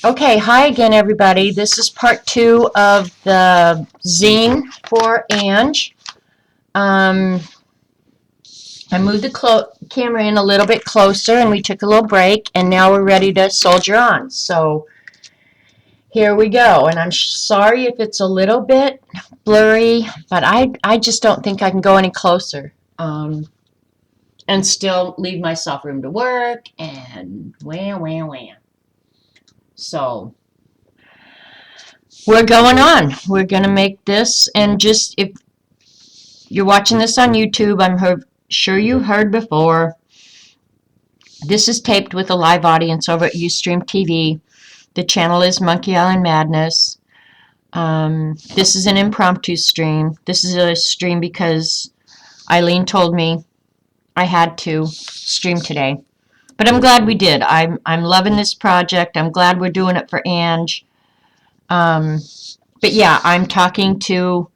Okay, hi again, everybody. This is part two of the zine for Ange. Um, I moved the camera in a little bit closer, and we took a little break, and now we're ready to soldier on. So here we go. And I'm sorry if it's a little bit blurry, but I just don't think I can go any closer and still leave myself room to work and wham, wham, wham. So we're going on. We're going to make this, and just if you're watching this on YouTube, sure you heard before. This is taped with a live audience over at Ustream TV. The channel is Monkey Island Madness. This is an impromptu stream. This is a stream because Eileen told me I had to stream today. But I'm glad we did. I'm loving this project. I'm glad we're doing it for Ange. But yeah, I'm talking to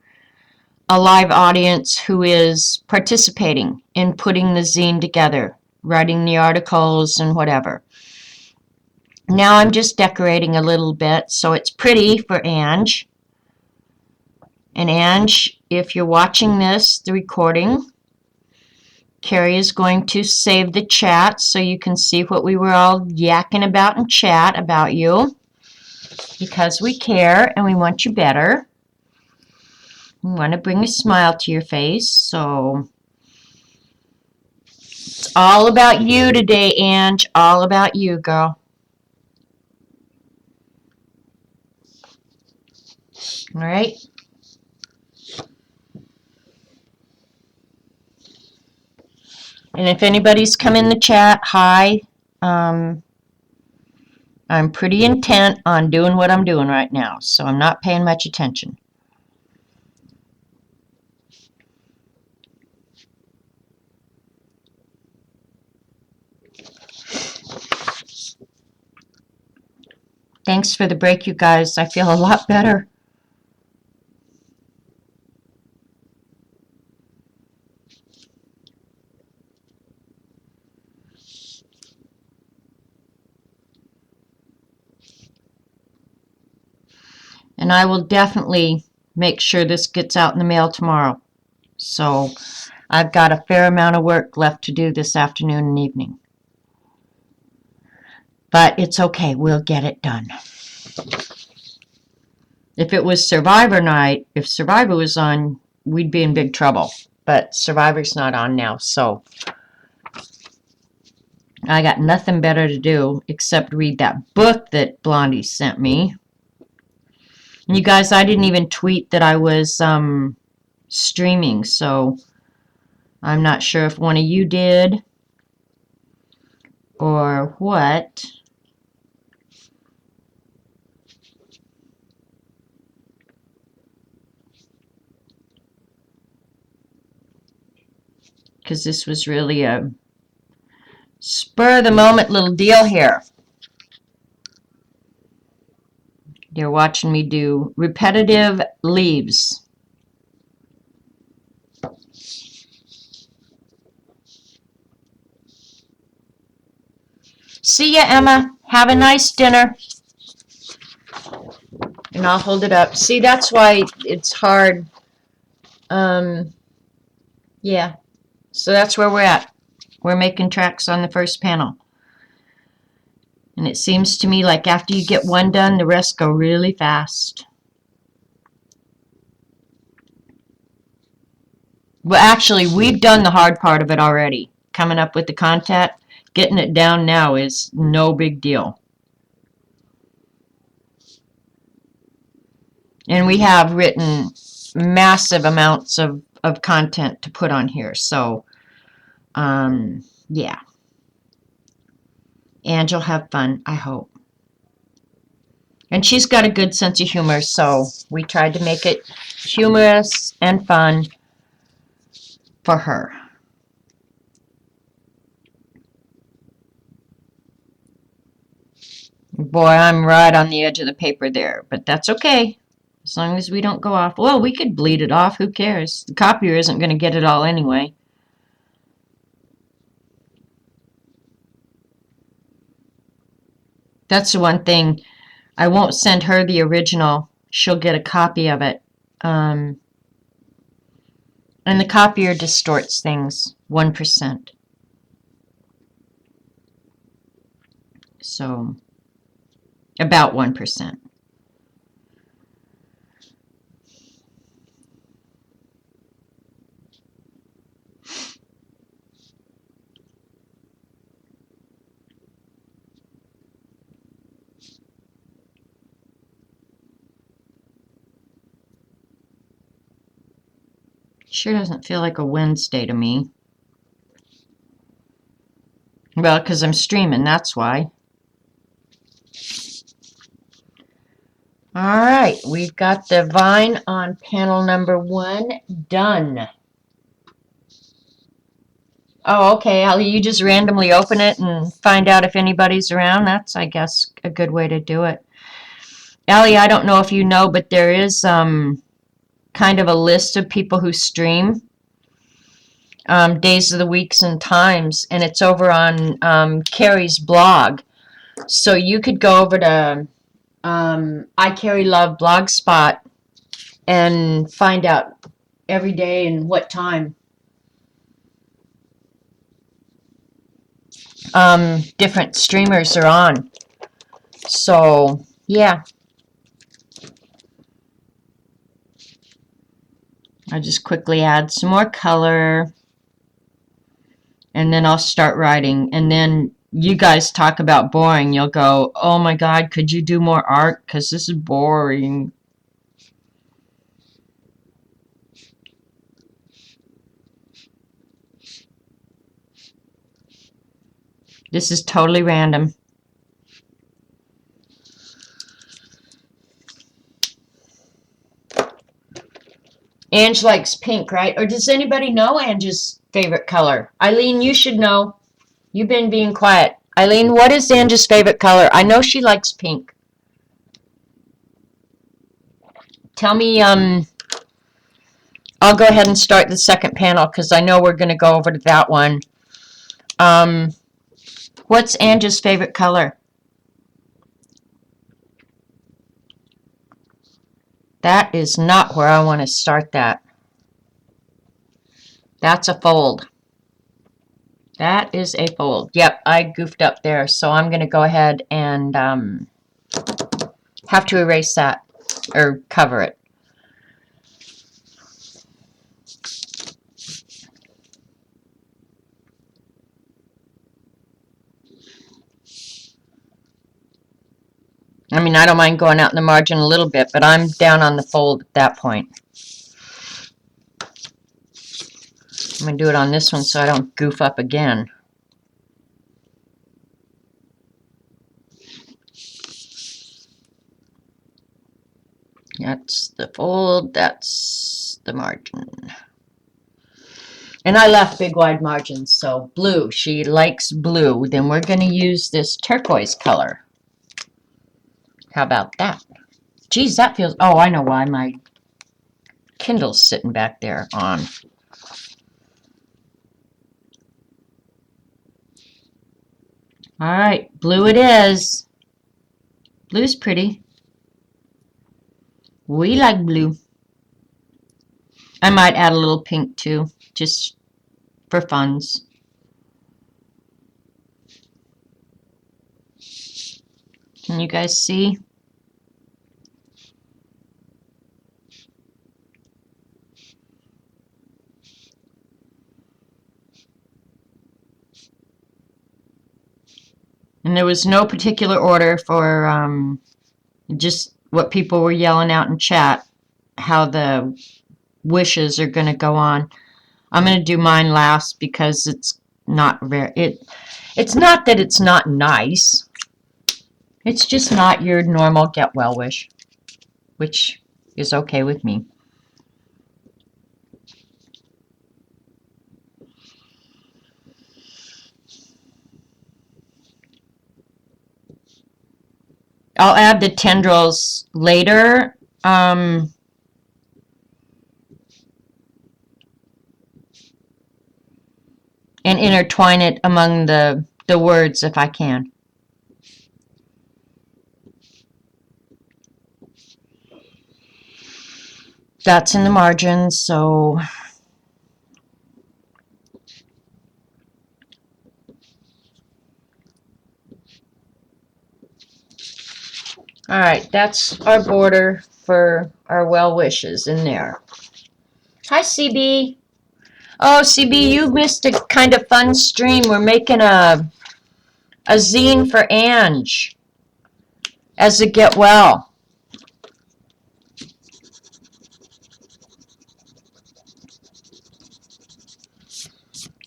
a live audience who is participating in putting the zine together, writing the articles and whatever. Now I'm just decorating a little bit so it's pretty for Ange. And Ange, if you're watching this, the recording, Carrie is going to save the chat so you can see what we were all yakking about in chat about you, because we care and we want you better. We want to bring a smile to your face, so it's all about you today, Ange. All about you, girl. All right? And if anybody's come in the chat, hi. Um, I'm pretty intent on doing what I'm doing right now, so I'm not paying much attention. Thanks for the break, you guys. I feel a lot better. And I will definitely make sure this gets out in the mail tomorrow. So I've got a fair amount of work left to do this afternoon and evening. But it's okay. We'll get it done. If it was Survivor night, if Survivor was on, we'd be in big trouble. But Survivor's not on now, so I got nothing better to do except read that book that Blondie sent me. And you guys, I didn't even tweet that I was streaming, so I'm not sure if one of you did or what. Because this was really a spur-of-the-moment little deal here. You're watching me do repetitive leaves. See ya, Emma. Have a nice dinner. And I'll hold it up. See, that's why it's hard. Yeah. So that's where we're at. We're making tracks on the first panel. And it seems to me like after you get one done, the rest go really fast. Well, actually, we've done the hard part of it already. Coming up with the content, getting it down now is no big deal. And we have written massive amounts of content to put on here. So, yeah. Ange will have fun, I hope. And she's got a good sense of humor, so we tried to make it humorous and fun for her. Boy, I'm right on the edge of the paper there, but that's okay. As long as we don't go off. Well, we could bleed it off. Who cares? The copier isn't going to get it all anyway. That's the one thing I won't send her the original. She'll get a copy of it. And the copier distorts things 1%. So, about 1%. Sure doesn't feel like a Wednesday to me. Well, because I'm streaming, that's why. All right, we've got the vine on panel number 1 done. Oh, okay. You just randomly open it and find out if anybody's around. That's, I guess, a good way to do it. Allie, I don't know if you know, but there is kind of a list of people who stream days of the weeks and times, and it's over on Carrie's blog. So you could go over to I Carrie Love Blogspot and find out every day and what time different streamers are on. So, yeah. I'll just quickly add some more color, and then I'll start writing. And then you guys talk about boring. You'll go, oh my God, could you do more art? Because this is boring. This is totally random. Ange likes pink, right? Or does anybody know Ange's favorite color? Eileen, you should know. You've been being quiet. Eileen, what is Ange's favorite color? I know she likes pink. Tell me, I'll go ahead and start the second panel because I know we're going to go over to that one. What's Ange's favorite color? That is not where I want to start that. That's a fold. That is a fold. Yep, I goofed up there, so I'm going to go ahead and have to erase that or cover it. I mean, I don't mind going out in the margin a little bit, but I'm down on the fold at that point. I'm going to do it on this one so I don't goof up again. That's the fold, that's the margin. And I left big wide margins, so blue, she likes blue. Then we're going to use this turquoise color. How about that? Geez, that feels, oh, I know why my Kindle's sitting back there on. All right, blue it is. Blue's pretty. We like blue. I might add a little pink too, just for funs. Can you guys see? And there was no particular order for just what people were yelling out in chat, how the wishes are going to go on. I'm going to do mine last because it's not very, it's not that it's not nice. It's just not your normal get well wish, which is okay with me. I'll add the tendrils later. And intertwine it among the words if I can. That's in the margins, so all right, that's our border for our well wishes in there. Hi, CB. Oh, CB, you missed a kind of fun stream. We're making a zine for Ange as a get well.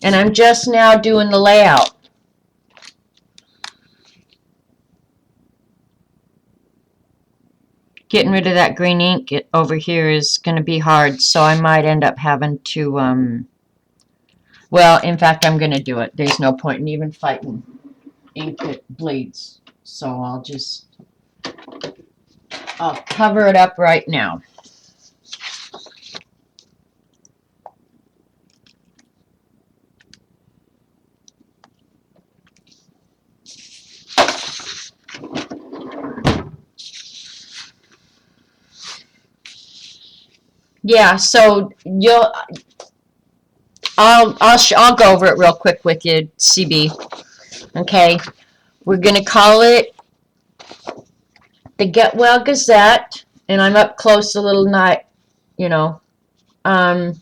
And I'm just now doing the layout. Getting rid of that green ink over here is going to be hard, so I might end up having to, well, in fact, I'm going to do it. There's no point in even fighting ink that bleeds. So I'll cover it up right now. Yeah, so I'll go over it real quick with you, CB. Okay, we're gonna call it the Get Well Gazette, and I'm up close a little night, you know. And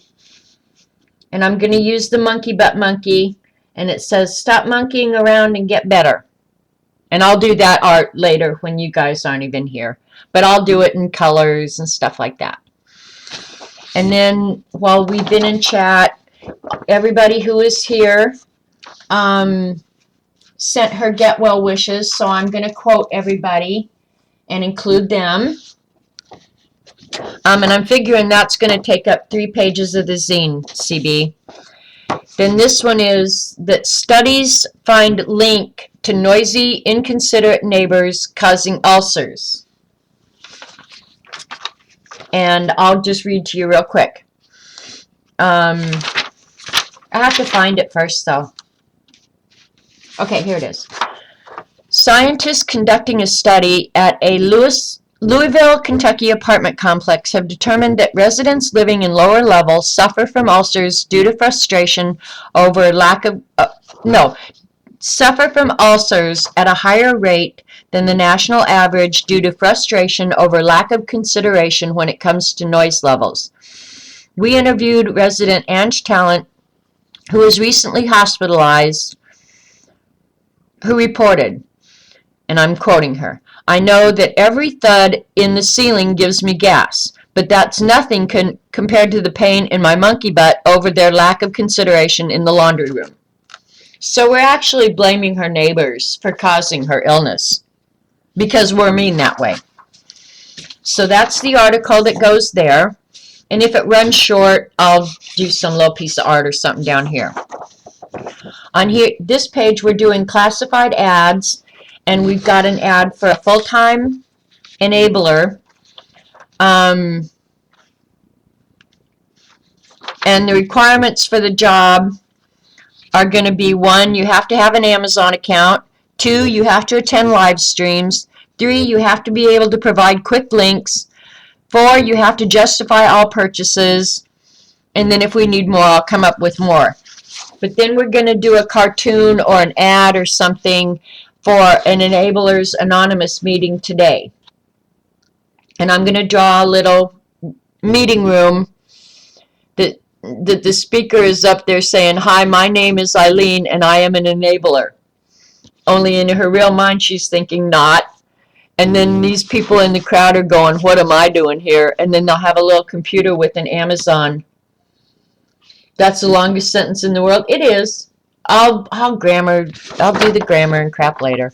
I'm gonna use the monkey butt monkey, and it says stop monkeying around and get better. And I'll do that art later when you guys aren't even here, but I'll do it in colors and stuff like that. And then while we've been in chat, everybody who is here sent her get well wishes, so I'm going to quote everybody and include them. And I'm figuring that's going to take up 3 pages of the zine, CB. Then this one is that studies find link to noisy, inconsiderate neighbors causing ulcers. And I'll just read to you real quick. I have to find it first, though. Okay, here it is. Scientists conducting a study at a Louisville, Kentucky apartment complex have determined that residents living in lower levels suffer from ulcers due to frustration over suffer from ulcers at a higher rate than the national average due to frustration over lack of consideration when it comes to noise levels. We interviewed resident Ange Talent, who was recently hospitalized, who reported, and I'm quoting her, "I know that every thud in the ceiling gives me gas, but that's nothing compared to the pain in my monkey butt over their lack of consideration in the laundry room." So we're actually blaming her neighbors for causing her illness because we're mean that way. So that's the article that goes there. And if it runs short, I'll do some little piece of art or something down here. On here, this page, we're doing classified ads, and we've got an ad for a full-time enabler. And the requirements for the job are going to be 1, you have to have an Amazon account. 2, you have to attend live streams. 3, you have to be able to provide quick links. 4, you have to justify all purchases. And then if we need more, I'll come up with more. But then we're going to do a cartoon or an ad or something for an Enablers Anonymous meeting today. And I'm going to draw a little meeting room that the speaker is up there saying, "Hi, my name is Eileen and I am an enabler." Only in her real mind she's thinking not. And then these people in the crowd are going, "What am I doing here?" And then they'll have a little computer with an Amazon. That's the longest sentence in the world. It is. I'll do the grammar and crap later.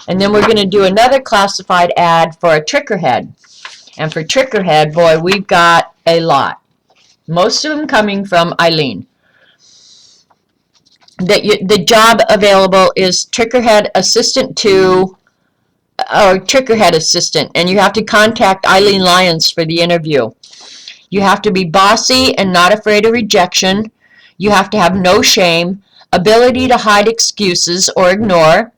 And then we're going to do another classified ad for a trickerhead. And for trickerhead, boy, we've got a lot. Most of them coming from Eileen. The job available is trickerhead assistant 2 or trickerhead assistant, and you have to contact Eileen Lyons for the interview. You have to be bossy and not afraid of rejection. You have to have no shame, ability to hide excuses or ignore.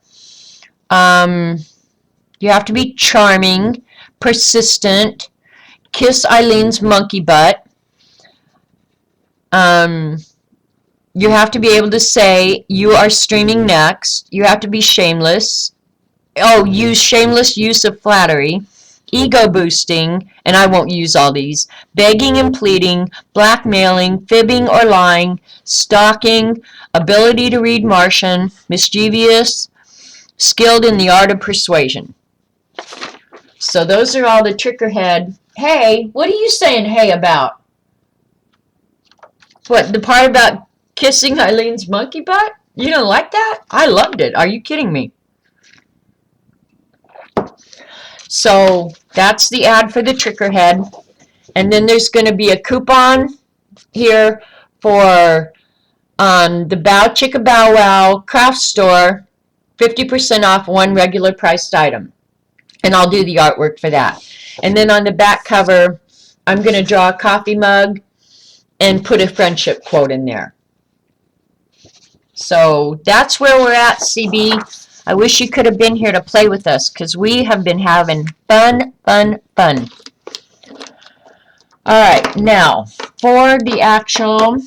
You have to be charming, persistent, Kiss Eileen's monkey butt. You have to be able to say you are streaming next. You have to be shameless. Oh, use shameless use of flattery, ego boosting, and I won't use all these, begging and pleading, blackmailing, fibbing or lying, stalking, ability to read Martian, mischievous, skilled in the art of persuasion. So those are all the triggerhead. Hey, what are you saying hey about? What, the part about kissing Eileen's monkey butt? You don't like that? I loved it. Are you kidding me? So that's the ad for the triggerhead. And then there's going to be a coupon here for the Bow Chicka Bow Wow craft store, 50% off one regular priced item. And I'll do the artwork for that. And then on the back cover, I'm going to draw a coffee mug and put a friendship quote in there. So that's where we're at, CB. I wish you could have been here to play with us because we have been having fun, fun, fun. All right, now for the actual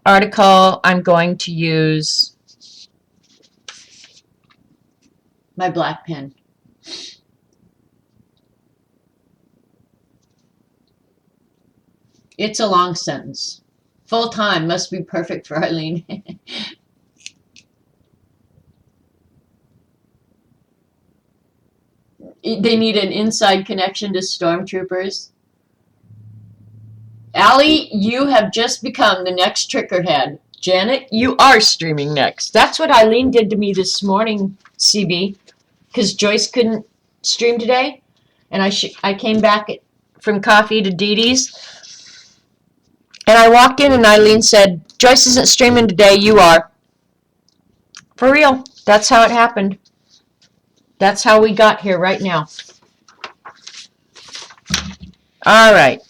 article, I'm going to use my black pen. It's a long sentence. Full time must be perfect for Eileen. They need an inside connection to stormtroopers. Allie, you have just become the next triggerhead. Janet, you are streaming next. That's what Eileen did to me this morning, CB, because Joyce couldn't stream today, and I came back from coffee to Dee Dee's, and I walked in and Eileen said, Joyce isn't streaming today, you are. For real. That's how it happened. That's how we got here right now. All right.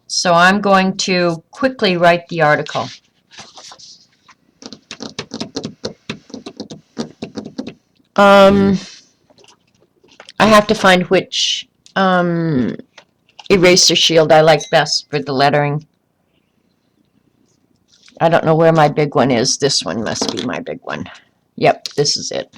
So I'm going to quickly write the article. I have to find which eraser shield I like best for the lettering. I don't know where my big one is. This one must be my big one. Yep, this is it.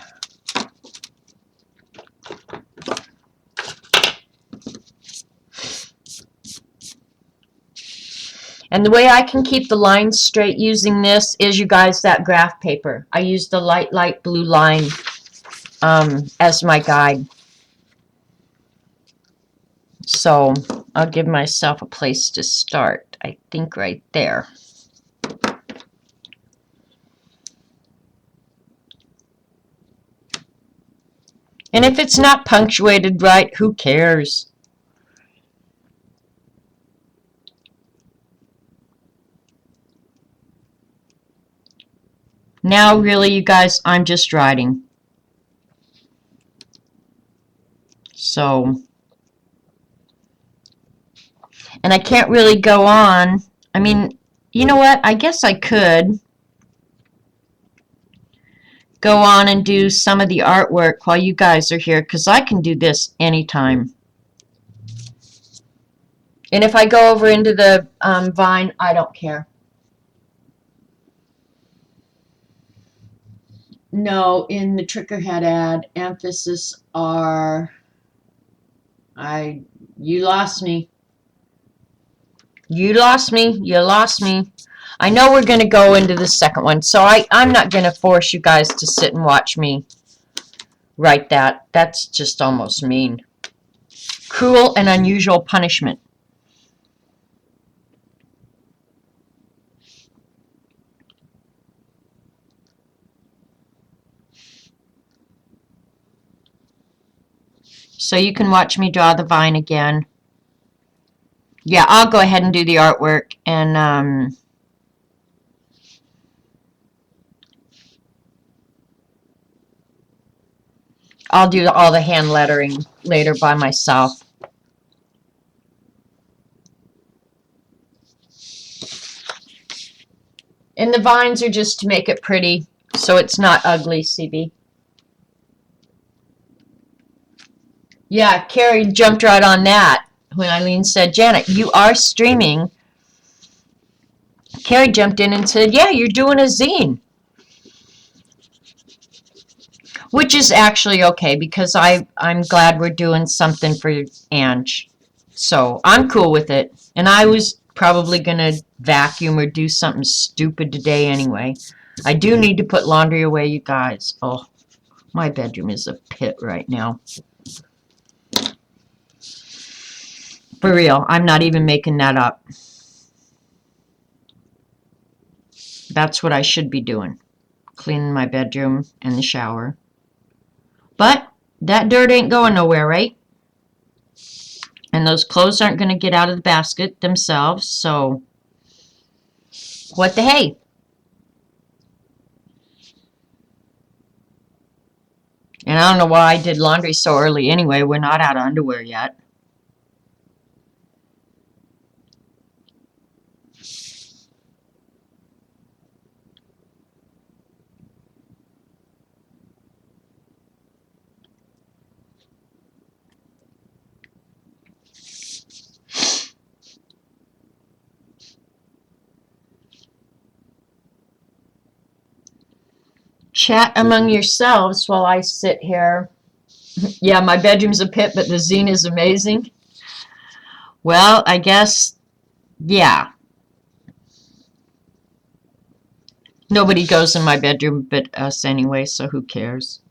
And the way I can keep the lines straight using this is, you guys, that graph paper. I use the light blue line as my guide. So I'll give myself a place to start, I think right there. And if it's not punctuated right, who cares? Now, really, you guys, I'm just writing. So, and I can't really go on. I mean, you know what? I guess I could go on and do some of the artwork while you guys are here, because I can do this anytime. And if I go over into the Vine, I don't care. No, in the Triggerhead ad, emphasis are, you lost me. You lost me. You lost me. I know we're going to go into the second one, so I'm not going to force you guys to sit and watch me write that. That's just almost mean. Cruel and unusual punishment. So you can watch me draw the vine again. Yeah, I'll go ahead and do the artwork, and I'll do all the hand lettering later by myself. And the vines are just to make it pretty, so it's not ugly, CB. Yeah, Carrie jumped right on that. when Eileen said, Janet, you are streaming, Carrie jumped in and said, yeah, you're doing a zine. Which is actually okay because I'm glad we're doing something for Ange. So I'm cool with it. And I was probably going to vacuum or do something stupid today anyway. I do need to put laundry away, you guys. Oh, my bedroom is a pit right now. For real, I'm not even making that up. That's what I should be doing. Cleaning my bedroom and the shower. But that dirt ain't going nowhere, right? And those clothes aren't going to get out of the basket themselves, so what the hey? And I don't know why I did laundry so early anyway. We're not out of underwear yet. Chat among yourselves while I sit here. Yeah, my bedroom's a pit, but the zine is amazing. Well, I guess, yeah. Nobody goes in my bedroom but us anyway, so who cares?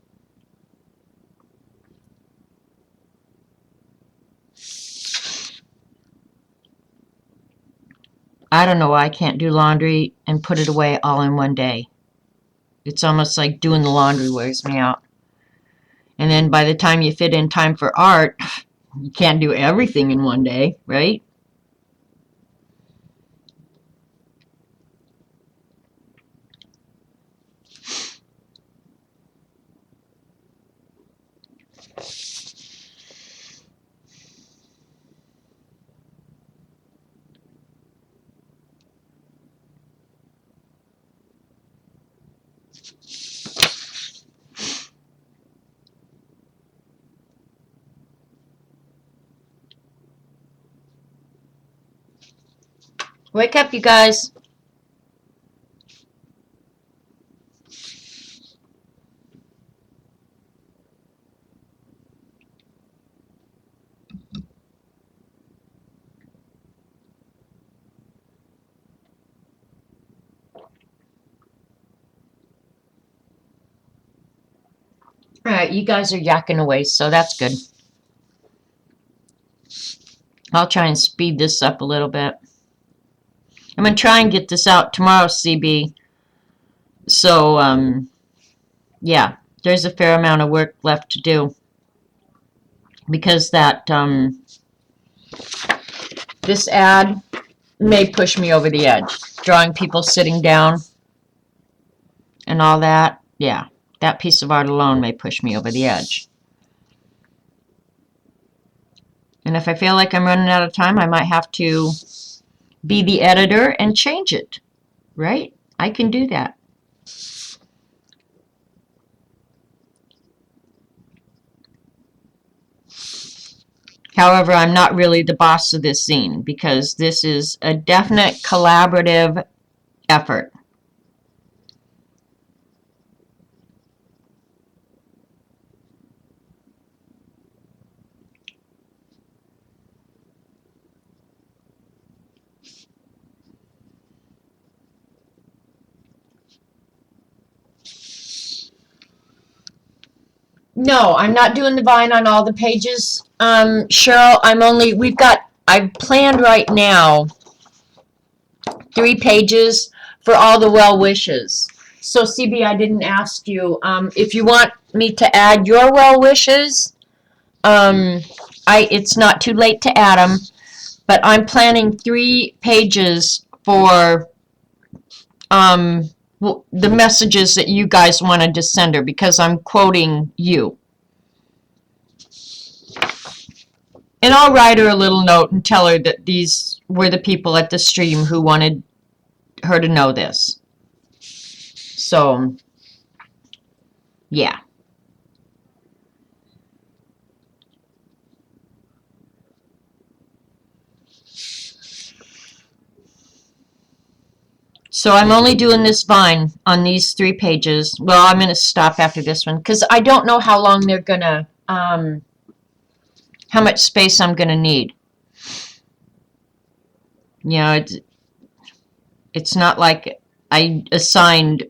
I don't know why I can't do laundry and put it away all in one day. It's almost like doing the laundry wears me out. And then by the time you fit in time for art, you can't do everything in one day, right? Wake up, you guys. All right, you guys are yakking away, so that's good. I'll try and speed this up a little bit. I'm going to try and get this out tomorrow, CB. So, yeah, there's a fair amount of work left to do. Because this ad may push me over the edge. Drawing people sitting down and all that. Yeah, that piece of art alone may push me over the edge. And if I feel like I'm running out of time, I might have to be the editor and change it. Right? I can do that. However, I'm not really the boss of this zine because this is a definite collaborative effort. No, I'm not doing the vine on all the pages. Cheryl, I've planned right now 3 pages for all the well wishes. So CB, I didn't ask you, if you want me to add your well wishes, it's not too late to add them, but I'm planning 3 pages for, the messages that you guys wanted to send her because I'm quoting you. And I'll write her a little note and tell her that these were the people at the stream who wanted her to know this. So, yeah. So I'm only doing this vine on these 3 pages. Well, I'm going to stop after this one because I don't know how long they're going to, how much space I'm going to need. You know, it's not like I assigned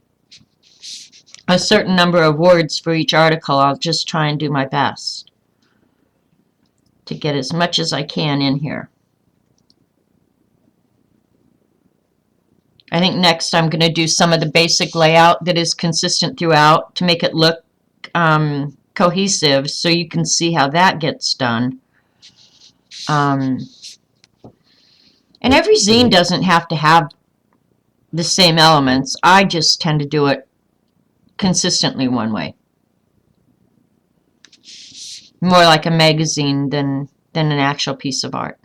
a certain number of words for each article. I'll just try and do my best to get as much as I can in here. I think next I'm going to do some of the basic layout that is consistent throughout to make it look cohesive, so you can see how that gets done. And every zine doesn't have to have the same elements. I just tend to do it consistently one way. More like a magazine than an actual piece of art.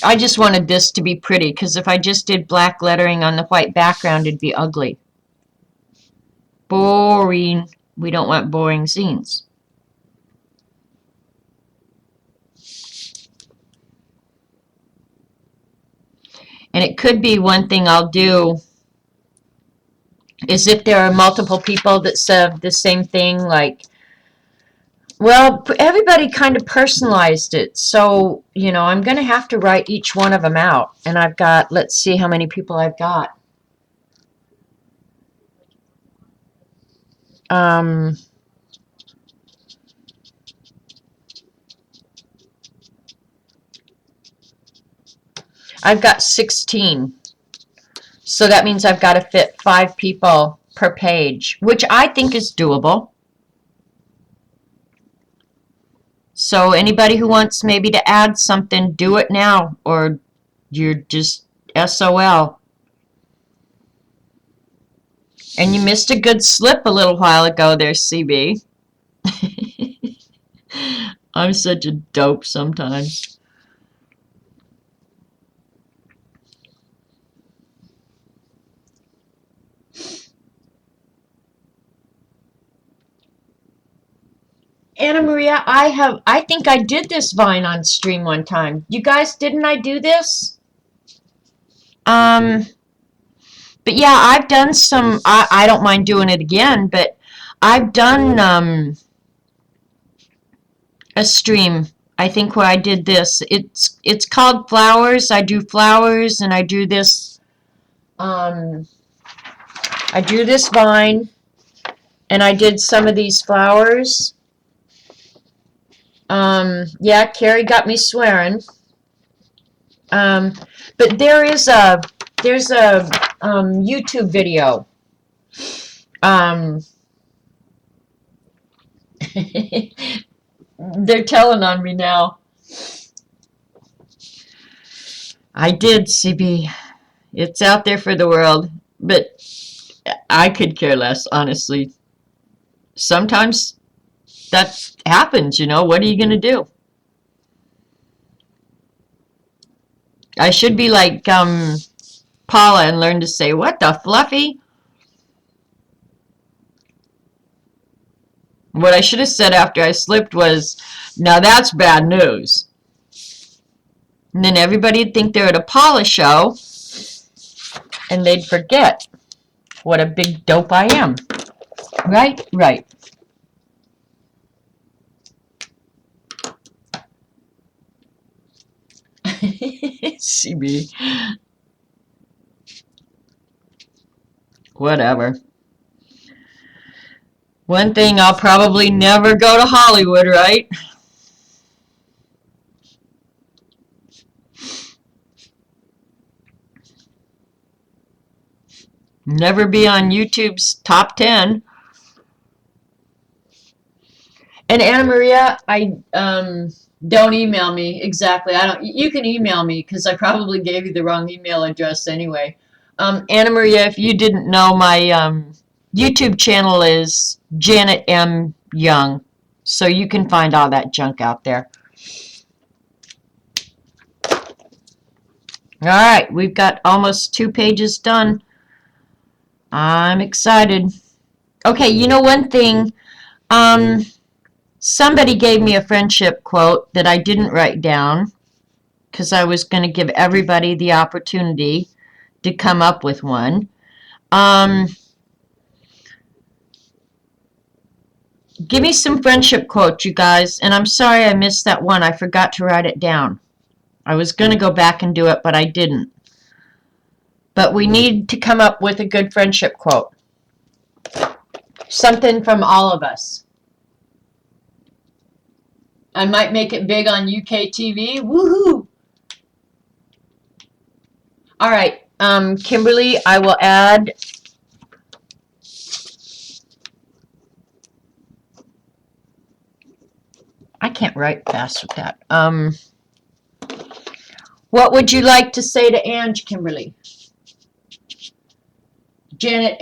I just wanted this to be pretty, because if I just did black lettering on the white background, it'd be ugly. Boring. We don't want boring zines. And it could be one thing I'll do is if there are multiple people that said the same thing, like, well, everybody kind of personalized it, so, you know, I'm going to have to write each one of them out. And I've got, let's see how many people I've got. I've got 16. So that means I've got to fit 5 people per page, which I think is doable. So anybody who wants maybe to add something, do it now, or you're just SOL. And you missed a good slip a little while ago there, CB. I'm such a dope sometimes. Anna Maria, I think I did this Vine on stream one time. You guys, didn't I do this? But yeah, I've done some, I don't mind doing it again, but I've done a stream, I think, where I did this. It's called Flowers. I do flowers, and I do this, I drew this vine, and I did some of these flowers. Yeah, Carrie got me swearing. But there's a YouTube video. They're telling on me now. I did, CB. It's out there for the world, but I could care less, honestly. Sometimes that happens, you know. What are you going to do? I should be like Paula and learn to say, what the fluffy? What I should have said after I slipped was, now that's bad news. And then everybody'd think they're at a Paula show, and they'd forget what a big dope I am. Right? Right. CB. Whatever. One thing, I'll probably never go to Hollywood, right? Never be on YouTube's top 10. And Anna Maria, don't email me exactly. I don't. You can email me because I probably gave you the wrong email address anyway. Anna Maria, if you didn't know, my YouTube channel is Janet M. Young, so you can find all that junk out there. All right, we've got almost 2 pages done. I'm excited. Okay, you know one thing. Somebody gave me a friendship quote that I didn't write down because I was going to give everybody the opportunity to come up with one. Give me some friendship quotes, you guys. And I'm sorry I missed that one. I forgot to write it down. I was going to go back and do it, but I didn't. But we need to come up with a good friendship quote. Something from all of us. I might make it big on UK TV. Woohoo! All right, Kimberly, I will add. I can't write fast with that. What would you like to say to Ange, Kimberly? Janet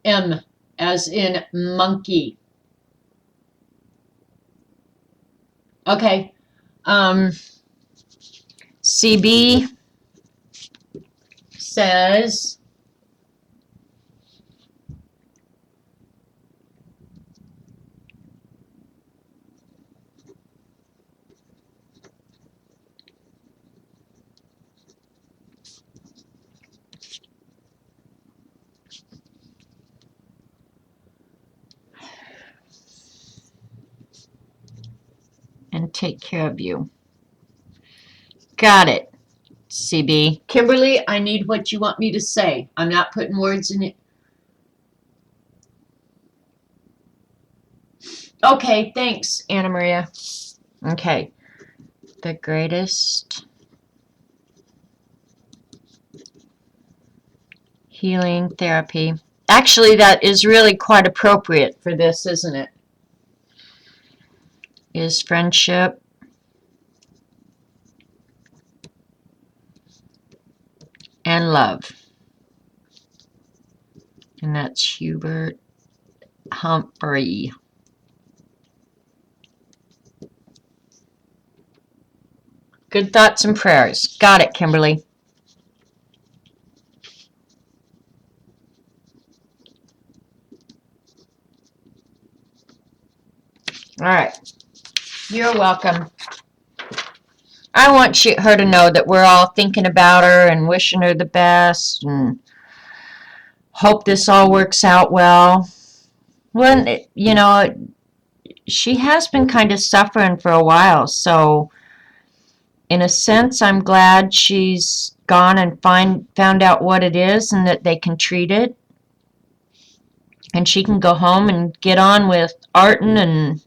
M, as in monkey. Okay. CB says, and take care of you. Got it, CB. Kimberly, I need what you want me to say. I'm not putting words in it. Okay, thanks, Anna Maria. Okay. The greatest healing therapy. Actually, that is really quite appropriate for this, isn't it? Is friendship and love. And that's Hubert Humphrey. Good thoughts and prayers. Got it, Kimberly. All right. You're welcome. I want her to know that we're all thinking about her and wishing her the best and hope this all works out well. Well, you know, she has been kind of suffering for a while, so in a sense, I'm glad she's gone and found out what it is and that they can treat it. And she can go home and get on with arting and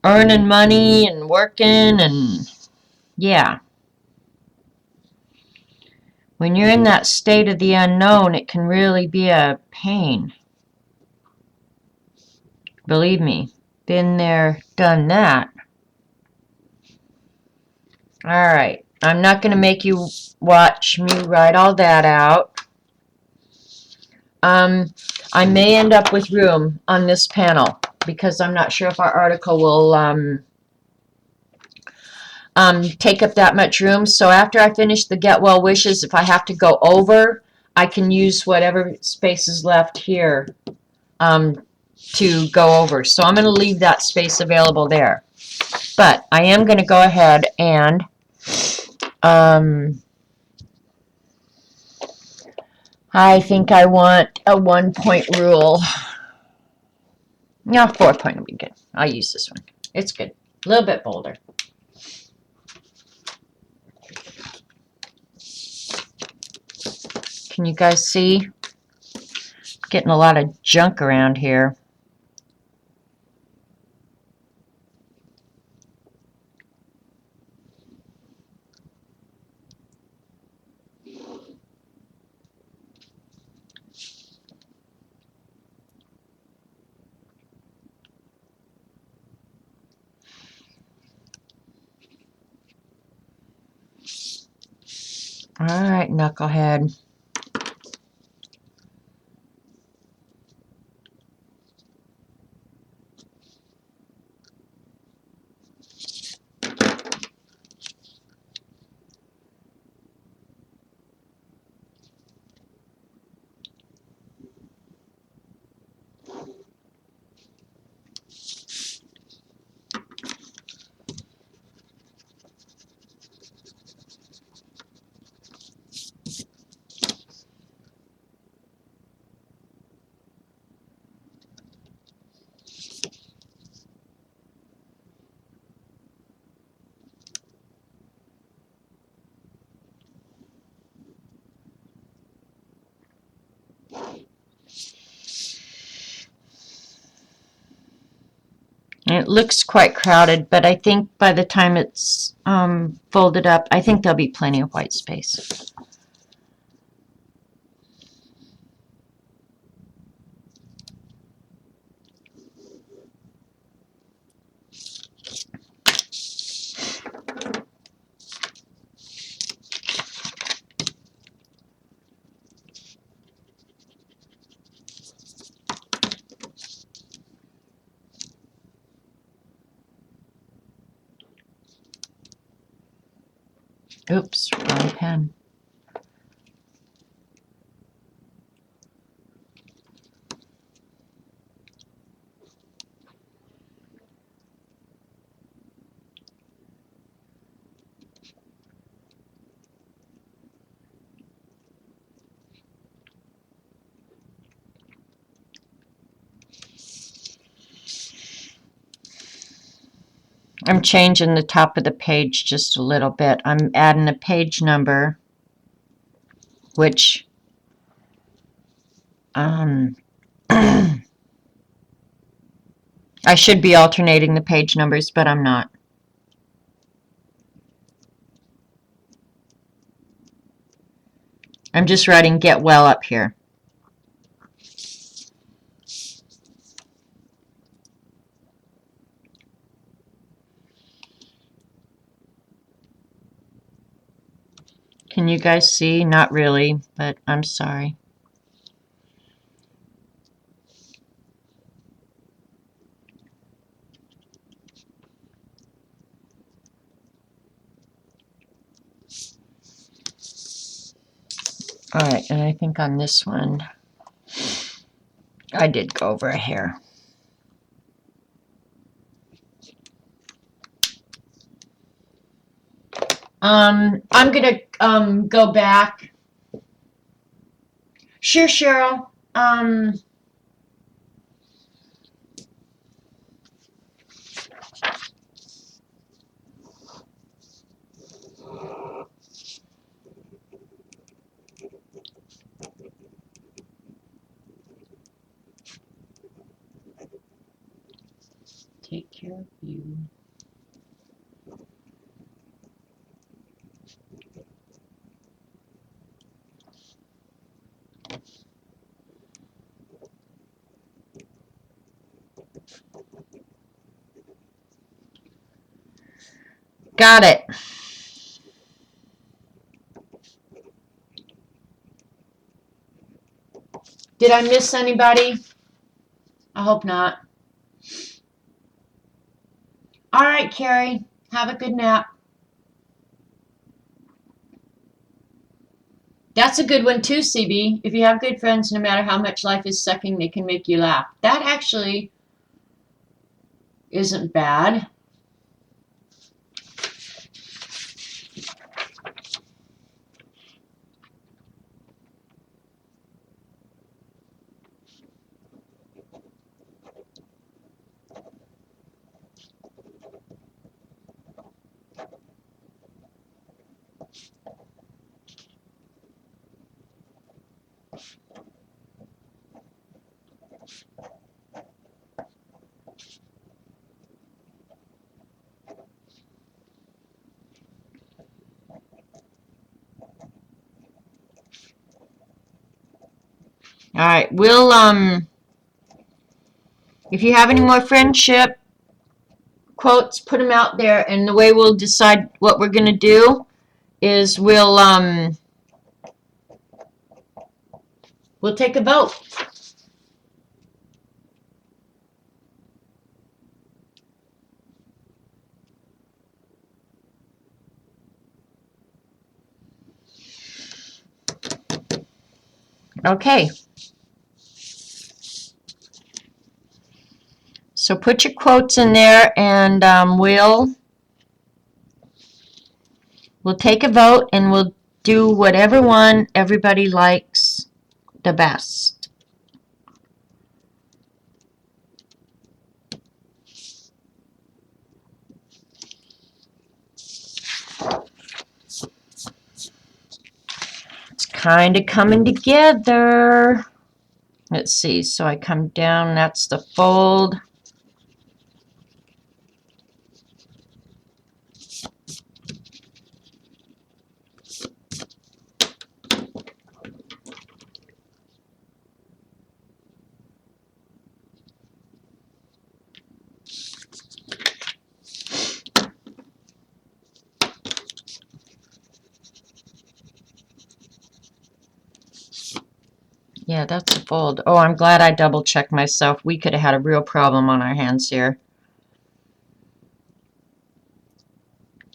earning money and working and yeah. When you're in that state of the unknown, it can really be a pain. Believe me, been there, done that. All right, I'm not going to make you watch me write all that out. I may end up with room on this panel because I'm not sure if our article will take up that much room. So after I finish the Get Well Wishes, if I have to go over, I can use whatever space is left here to go over. So I'm going to leave that space available there. But I am going to go ahead and I think I want a 1-point rule. No, 4-point will be good. I'll use this one. It's good. A little bit bolder. Can you guys see? Getting a lot of junk around here. All right, knucklehead. It looks quite crowded, but I think by the time it's folded up, I think there'll be plenty of white space. Oops, wrong pen. I'm changing the top of the page just a little bit. I'm adding a page number, which I should be alternating the page numbers, but I'm not. I'm just writing Get Well up here. Can you guys see? Not really, but I'm sorry. Alright, and I think on this one, I did go over a hair. I'm gonna go back. Sure, Cheryl. Take care of you. Got it. Did I miss anybody? I hope not. All right, Carrie. Have a good nap. That's a good one too, CB. If you have good friends, no matter how much life is sucking, they can make you laugh. That actually isn't bad. All right, we'll if you have any more friendship quotes, put them out there, and the way we'll decide what we're gonna do is we'll take a vote. Okay. So put your quotes in there, and we'll take a vote, and we'll do whatever one everybody likes the best. It's kind of coming together. Let's see. So I come down. That's the fold. Yeah, that's a fold. Oh, I'm glad I double checked myself. We could have had a real problem on our hands here.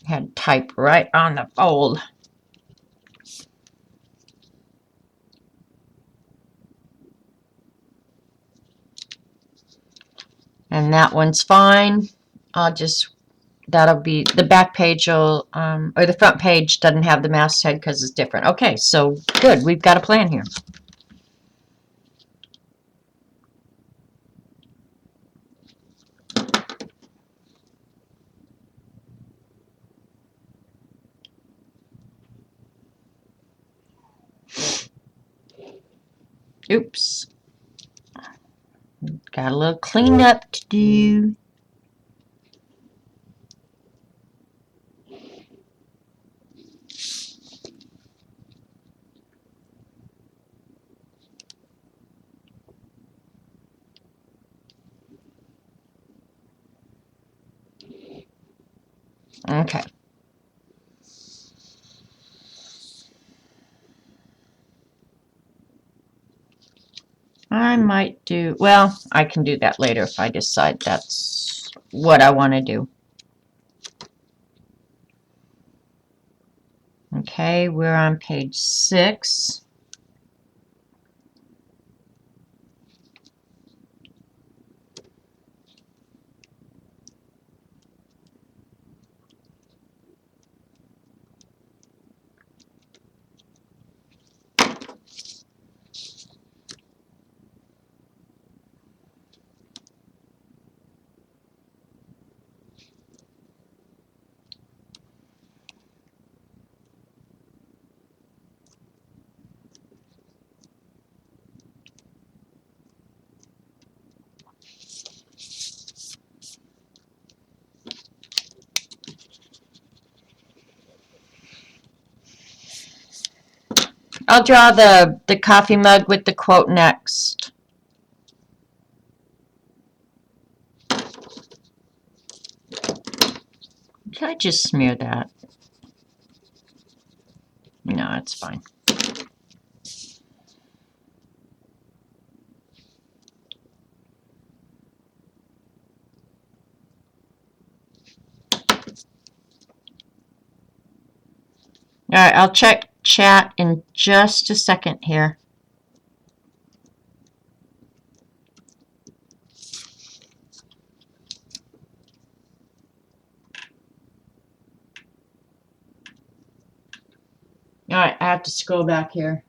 Had type right on the fold. And that one's fine. That'll be, the back page will, or the front page doesn't have the masthead because it's different. Okay, so good. We've got a plan here. Oops. Got a little cleanup to do. Okay. I might do, well, I can do that later if I decide that's what I want to do. Okay, we're on page 6. I'll draw the coffee mug with the quote next. Can I just smear that? No, it's fine. All right, I'll check chat in just a second here. All right, I have to scroll back here.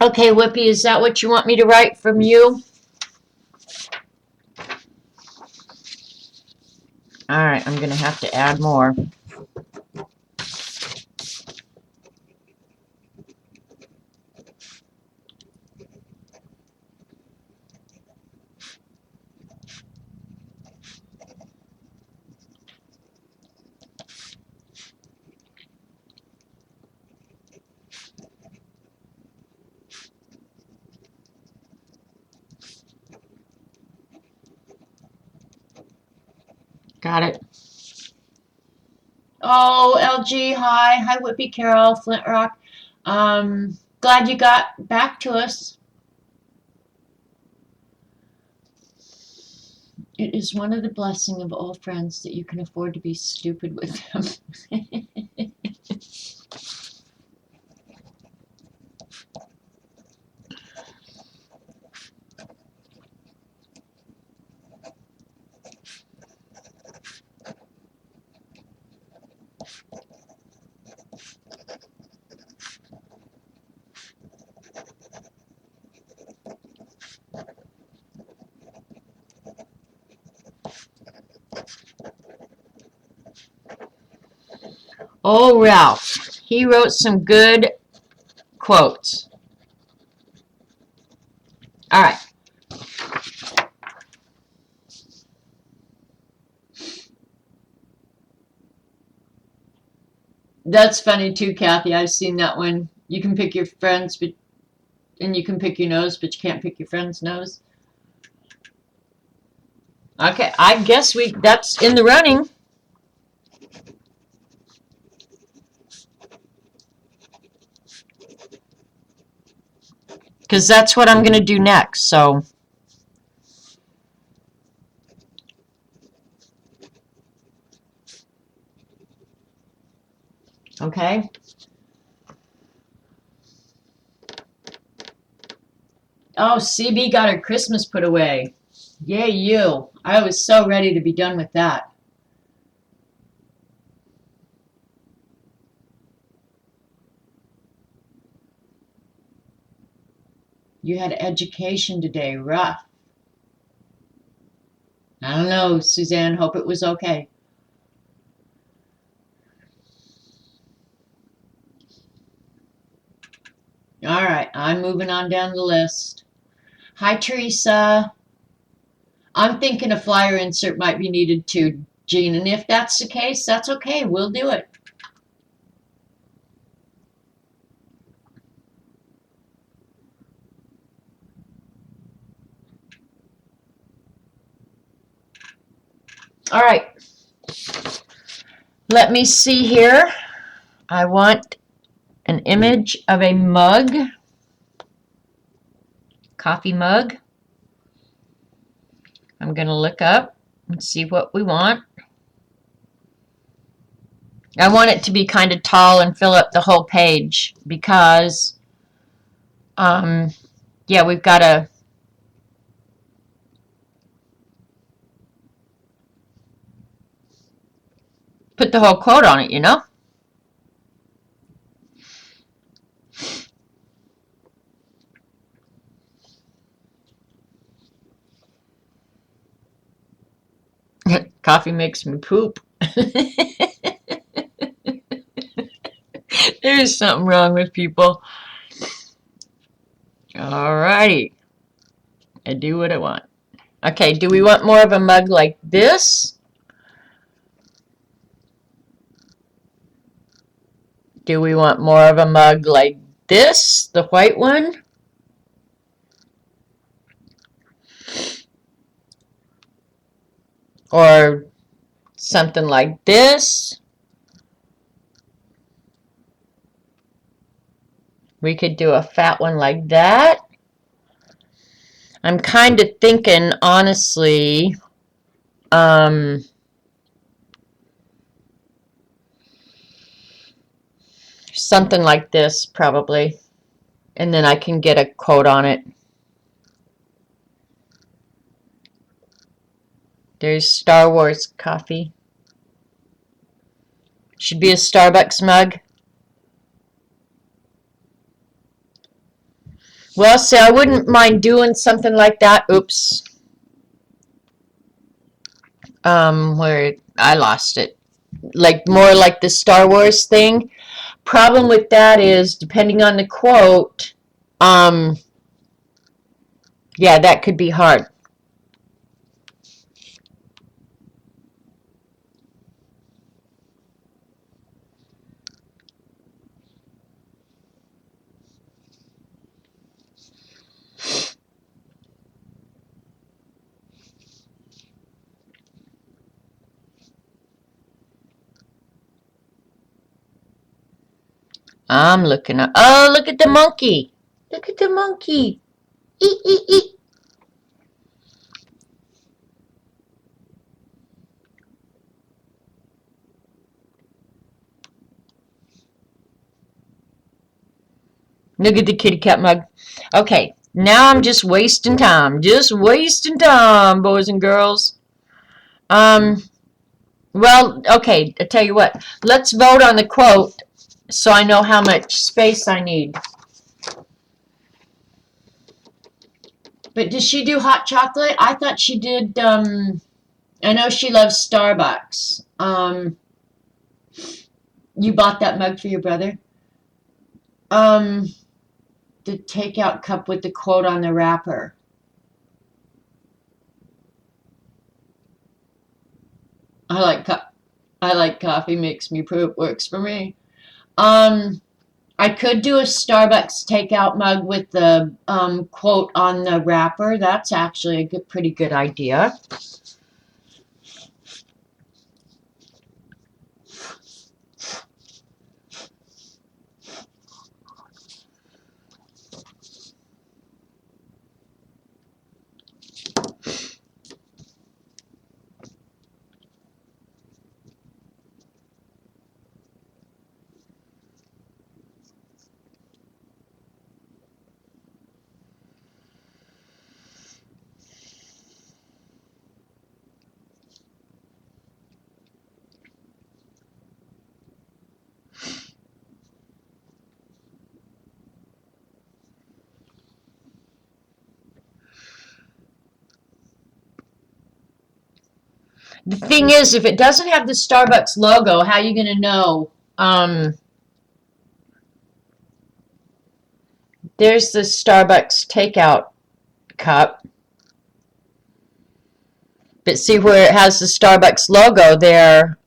Okay, Whippy, is that what you want me to write from you? All right, I'm going to have to add more. Got it. Oh, LG, hi. Hi, Whippy, Carol, Flint Rock. Glad you got back to us. It is one of the blessings of all friends that you can afford to be stupid with them. Oh, Ralph. He wrote some good quotes. All right. That's funny too, Kathy. I've seen that one. You can pick your friends, but and you can pick your nose, but you can't pick your friend's nose. Okay, I guess that's in the running. because that's what I'm going to do next. So, okay. Oh, CB got her Christmas put away. Yay, you. I was so ready to be done with that. You had education today. Rough. I don't know, Suzanne. Hope it was okay. All right, I'm moving on down the list. Hi, Teresa. I'm thinking a flyer insert might be needed too, Jean. And if that's the case, that's okay. We'll do it. All right. Let me see here. I want an image of a mug, coffee mug. I'm going to look up and see what we want. I want it to be kind of tall and fill up the whole page because, yeah, we've got to put the whole quote on it, you know? Coffee makes me poop. There's something wrong with people. Alrighty. I do what I want. Okay, do we want more of a mug like this? Do we want more of a mug like this, the white one? Or something like this? We could do a fat one like that. I'm kind of thinking, honestly, something like this probably. And then I can get a quote on it. There's Star Wars coffee. Should be a Starbucks mug. Well, see, I wouldn't mind doing something like that. Oops. Where I lost it. Like more like the Star Wars thing. Problem with that is, depending on the quote, yeah, that could be hard. I'm looking at. Oh, look at the monkey! Look at the monkey! Eat, eat, eat! Look at the kitty cat mug. Okay, now I'm just wasting time. Just wasting time, boys and girls. Well, okay, I tell you what. Let's vote on the quote so I know how much space I need. But does she do hot chocolate? I thought she did, I know she loves Starbucks. You bought that mug for your brother? Um, the takeout cup with the quote on the wrapper. I like I like coffee makes me poop. Works for me. Um, I could do a Starbucks takeout mug with the quote on the wrapper. That's actually a pretty good idea. The thing is, if it doesn't have the Starbucks logo, how are you going to know? There's the Starbucks takeout cup. But see where it has the Starbucks logo there,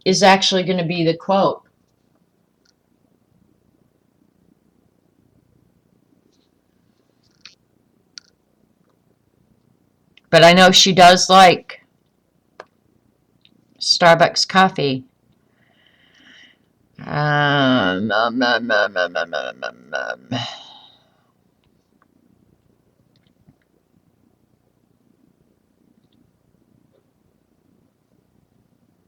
is actually going to be the quote. But I know she does like Starbucks coffee. Um, um, um, um, um, um, um, um.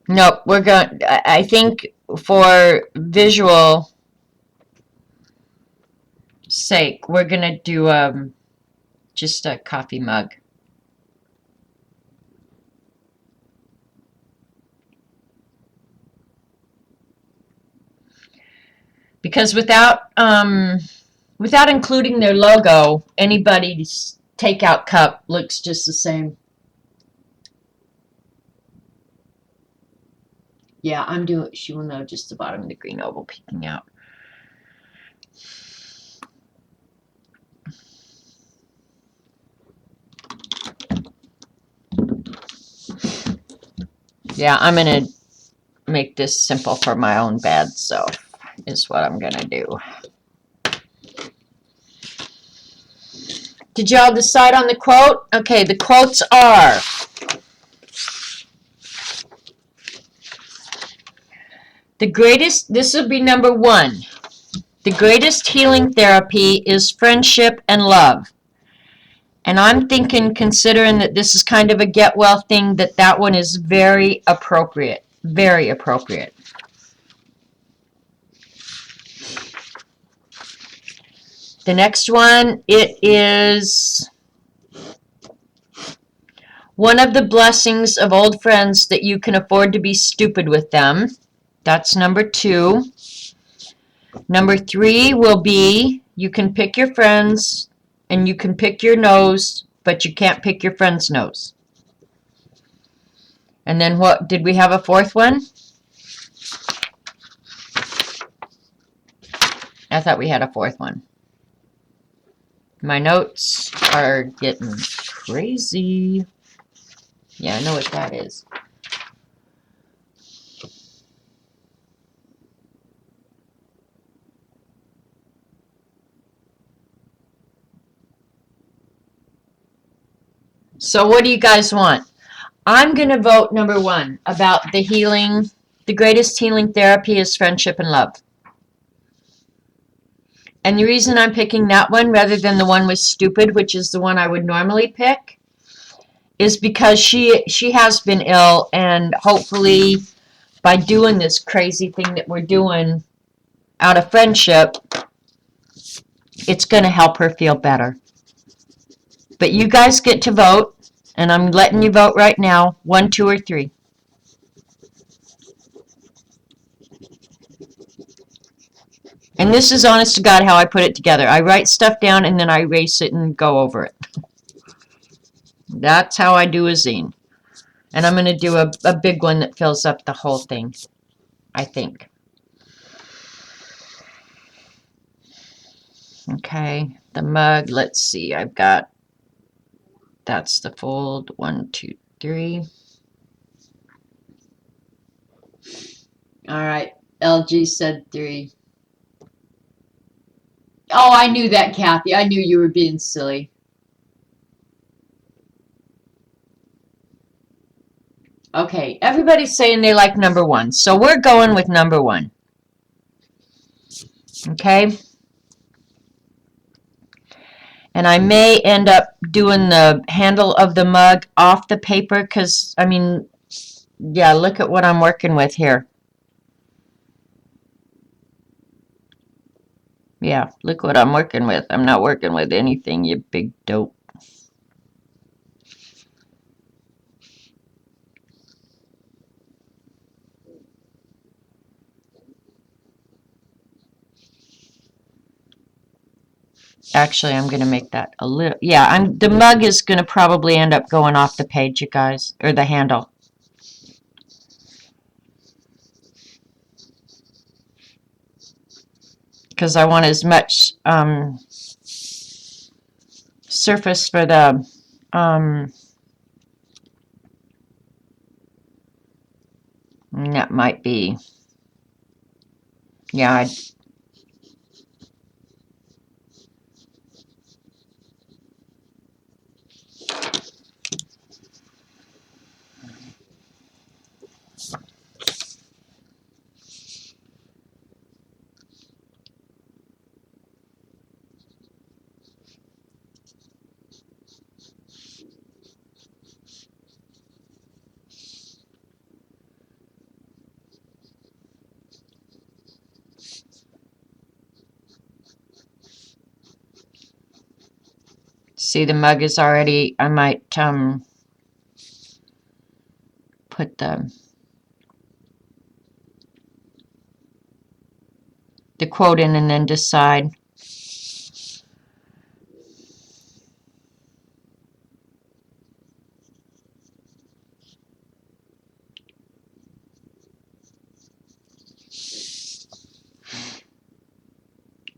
Nope, we're going. I think for visual sake, we're gonna do just a coffee mug. Because without including their logo, anybody's takeout cup looks just the same. Yeah, I'm doing. She will know just the bottom of the green oval peeking out. Yeah, I'm gonna make this simple for my own bad self. Is what I'm gonna do. Did y'all decide on the quote? Okay, the quotes are: the greatest. This will be number one. The greatest healing therapy is friendship and love. And I'm thinking, considering that this is kind of a get well thing, that one is very appropriate. Very appropriate. The next one, it is one of the blessings of old friends that you can afford to be stupid with them. That's number two. Number three will be you can pick your friends and you can pick your nose, but you can't pick your friend's nose. And then what, did we have a fourth one? I thought we had a fourth one. My notes are getting crazy. Yeah, I know what that is. So what do you guys want? I'm going to vote number one about the healing. The greatest healing therapy is friendship and love. And the reason I'm picking that one rather than the one with stupid, which is the one I would normally pick, is because she has been ill, and hopefully by doing this crazy thing that we're doing out of friendship, it's going to help her feel better. But you guys get to vote, and I'm letting you vote right now, 1, 2, or 3. And this is honest to God how I put it together. I write stuff down and then I erase it and go over it. That's how I do a zine. And I'm going to do a big one that fills up the whole thing, I think. Okay, the mug, let's see. I've got, that's the fold, 1, 2, 3. All right, LG said 3. Oh, I knew that, Kathy. I knew you were being silly. Okay, everybody's saying they like number 1, so we're going with number 1. Okay? And I may end up doing the handle of the mug off the paper because, I mean, yeah, look at what I'm working with here. Yeah, look what I'm working with. I'm not working with anything, you big dope. Actually, I'm going to make that a little, yeah, the mug is going to probably end up going off the page, you guys, or the handle. Because I want as much surface for the that might be, yeah, see the mug is already, I might put the quote in and then decide.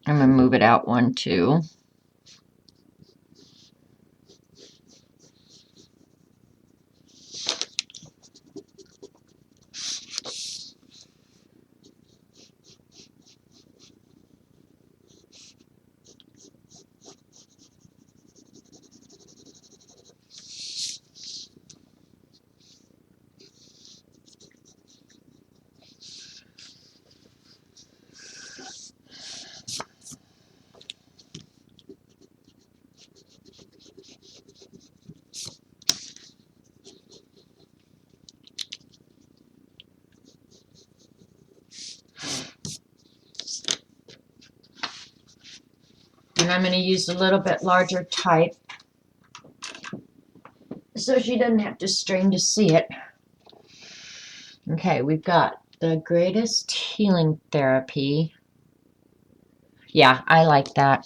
I'm going to move it out one, too. And I'm going to use a little bit larger type so she doesn't have to strain to see it. Okay, we've got the greatest healing therapy. Yeah, I like that.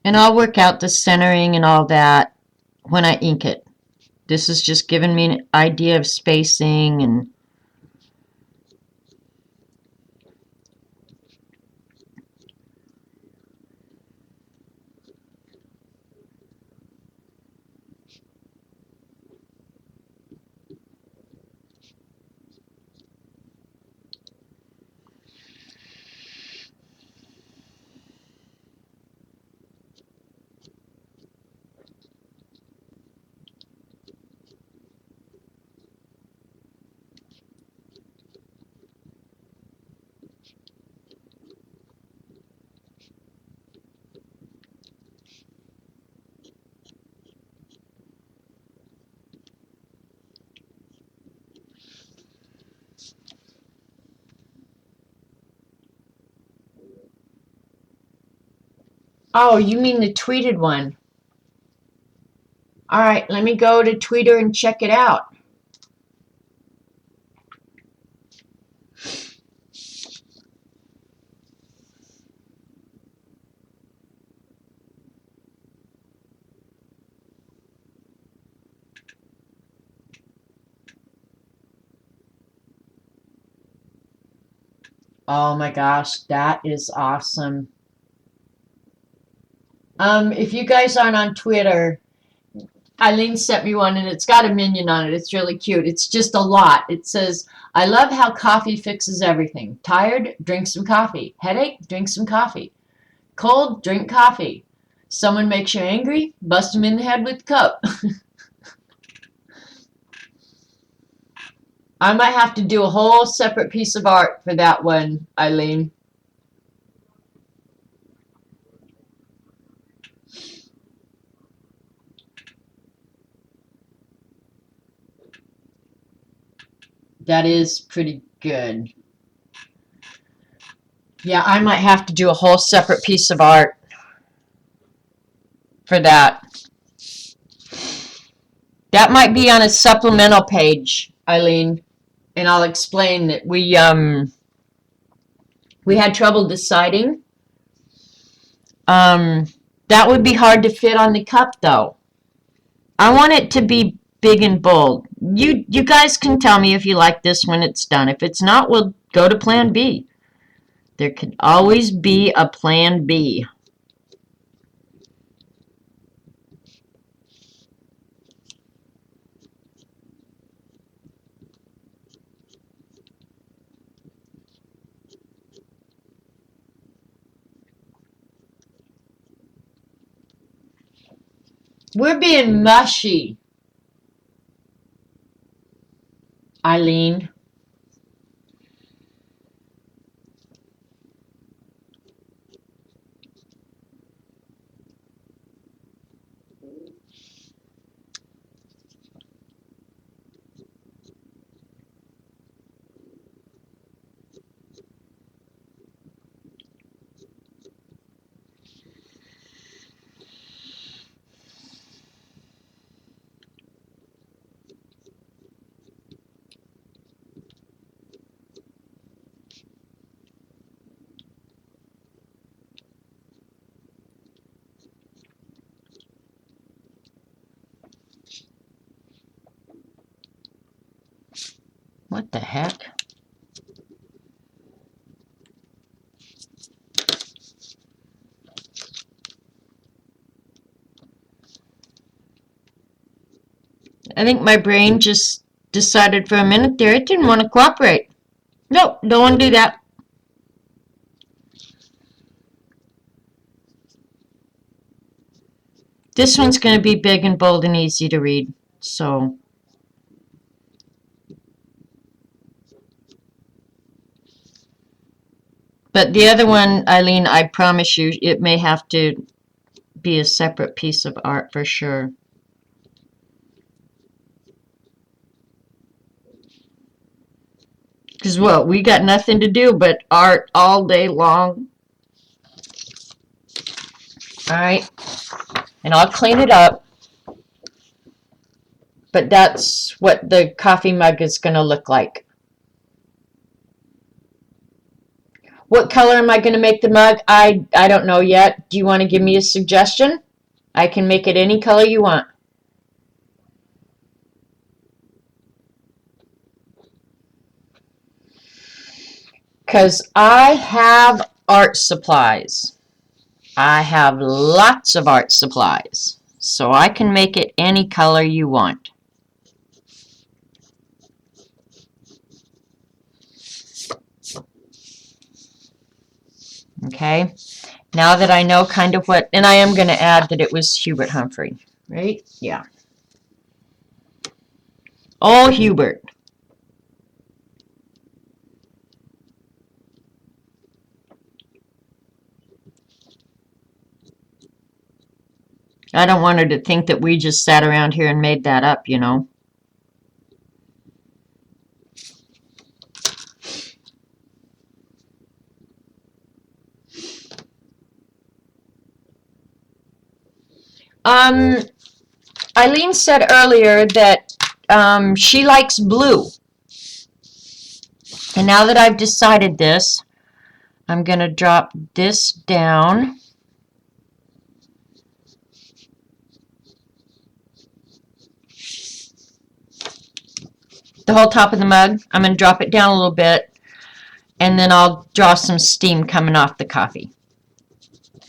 And I'll work out the centering and all that when I ink it. This is just giving me an idea of spacing and oh, you mean the tweeted one? All right, let me go to Twitter and check it out. Oh my gosh, that is awesome. If you guys aren't on Twitter, Eileen sent me one and it's got a minion on it. It's really cute. It's just a lot. It says, I love how coffee fixes everything. Tired? Drink some coffee. Headache? Drink some coffee. Cold? Drink coffee. Someone makes you angry? Bust them in the head with a cup. I might have to do a whole separate piece of art for that one, Eileen. That is pretty good. Yeah, I might have to do a whole separate piece of art for that. That might be on a supplemental page, Eileen, and I'll explain that we had trouble deciding. That would be hard to fit on the cup though. I want it to be big and bold. You guys can tell me if you like this when it's done. If it's not, we'll go to plan B. There could always be a plan B. We're being mushy, Eileen. What the heck? I think my brain just decided for a minute there it didn't want to cooperate. Nope, don't want to do that. This one's going to be big and bold and easy to read. So, but the other one, Eileen, I promise you, it may have to be a separate piece of art for sure. Because what, we got nothing to do but art all day long. All right, and I'll clean it up. But that's what the coffee mug is going to look like. What color am I going to make the mug? I don't know yet. Do you want to give me a suggestion? I can make it any color you want. Because I have art supplies. I have lots of art supplies. So I can make it any color you want. Okay, now that I know kind of what, and I am going to add that it was Hubert Humphrey, right? Yeah. Oh, Hubert. I don't want her to think that we just sat around here and made that up, you know. Eileen said earlier that she likes blue. And now that I've decided this, I'm going to drop this down. The whole top of the mug. I'm going to drop it down a little bit. And then I'll draw some steam coming off the coffee.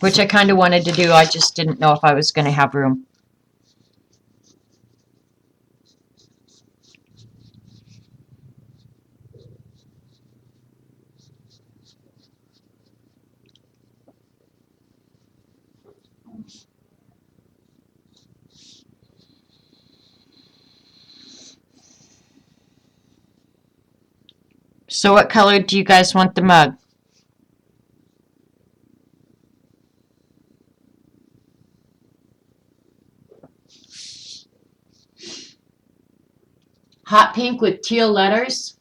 Which I kind of wanted to do. I just didn't know if I was going to have room. So what color do you guys want the mug? Hot pink with teal letters.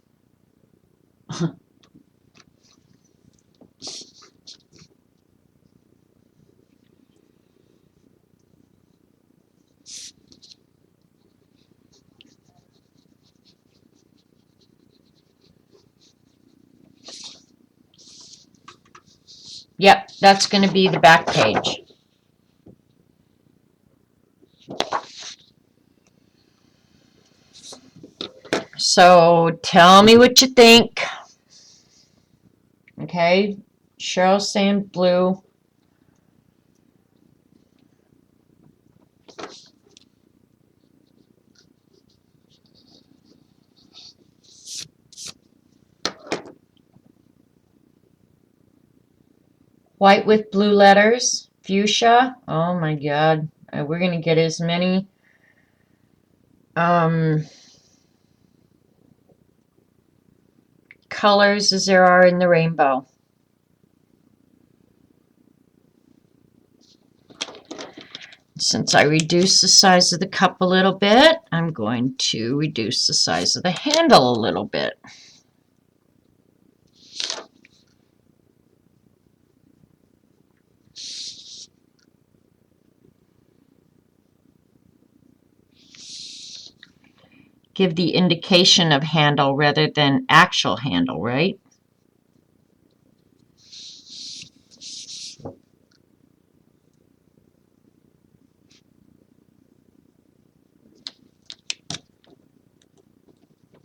Yep, that's going to be the back page. So tell me what you think. Okay, Cheryl's saying blue. White with blue letters. Fuchsia. Oh my god. We're going to get as many colors as there are in the rainbow. Since I reduced the size of the cup a little bit, I'm going to reduce the size of the handle a little bit. Give the indication of handle rather than actual handle, right?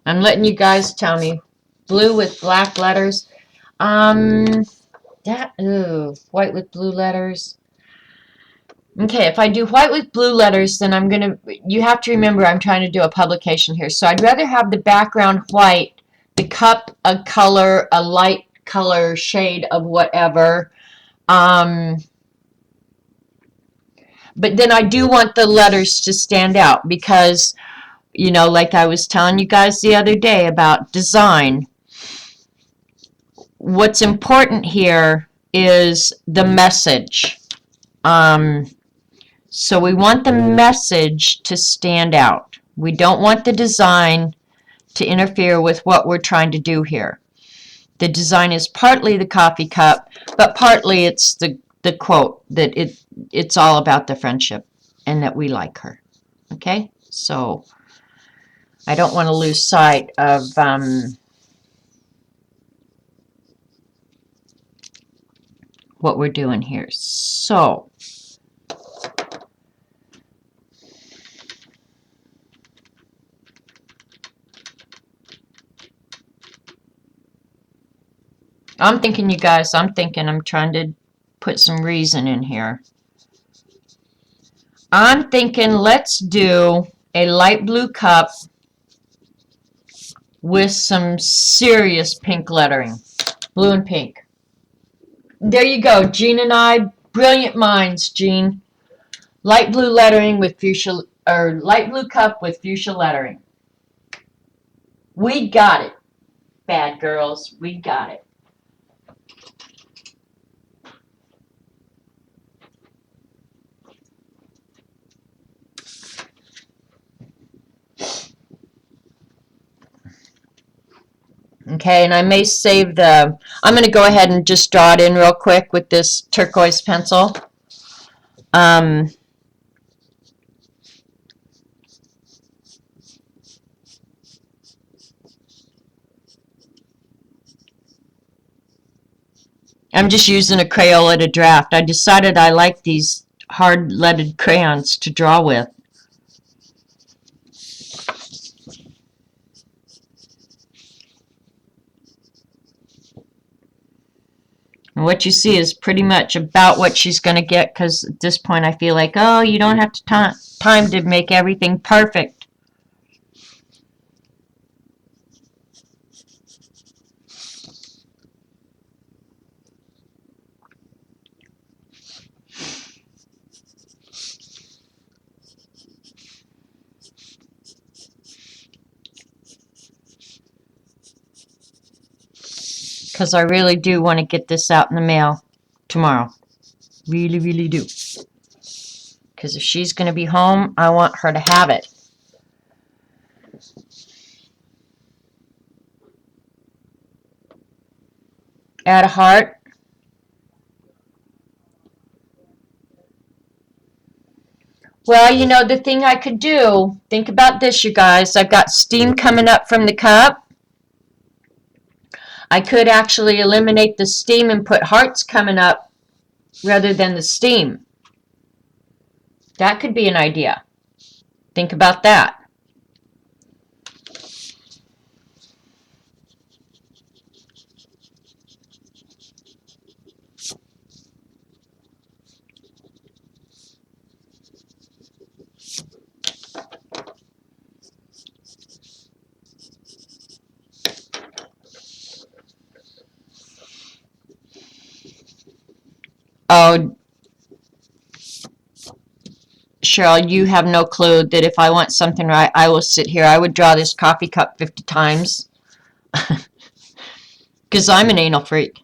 I'm letting you guys tell me. Blue with black letters. White with blue letters. Okay, if I do white with blue letters, then you have to remember I'm trying to do a publication here. So I'd rather have the background white, the cup a color, a light color shade of whatever. But then I do want the letters to stand out because, like I was telling you guys the other day about design, what's important here is the message. So we want the message to stand out. We don't want the design to interfere with what we're trying to do here. The design is partly the coffee cup, but partly it's the quote that it's all about the friendship and that we like her. Okay? So I don't want to lose sight of what we're doing here. So I'm thinking, you guys, I'm trying to put some reason in here. I'm thinking let's do a light blue cup with some serious pink lettering. Blue and pink. There you go, Jean and I, brilliant minds, Jean. Light blue lettering with fuchsia, or light blue cup with fuchsia lettering. We got it, bad girls. We got it. Okay, and I may save I'm going to go ahead and just draw it in real quick with this turquoise pencil. I'm just using a Crayola to draft. I decided I like these hard-leaded crayons to draw with. And what you see is pretty much about what she's going to get, because at this point I feel like, oh, you don't have time to make everything perfect. Because I really do want to get this out in the mail tomorrow. Really, really do. Because if she's going to be home, I want her to have it. Add a heart. Well, you know, the thing I could do, think about this, you guys. I've got steam coming up from the cup. I could actually eliminate the steam and put hearts coming up rather than the steam. That could be an idea. Think about that. Oh, Cheryl, you have no clue that if I want something right, I will sit here. I would draw this coffee cup 50 times because I'm an anal freak.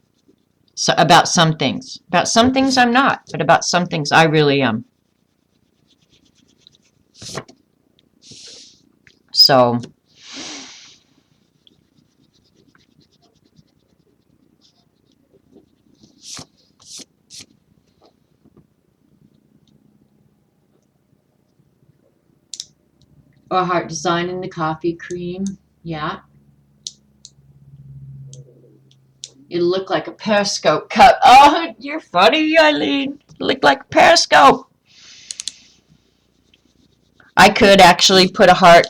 So about some things. About some things I'm not, but about some things I really am. So, or heart design in the coffee cream. Yeah. It'll look like a periscope cup. Oh, you're funny, Eileen. Look like a periscope. I could actually put a heart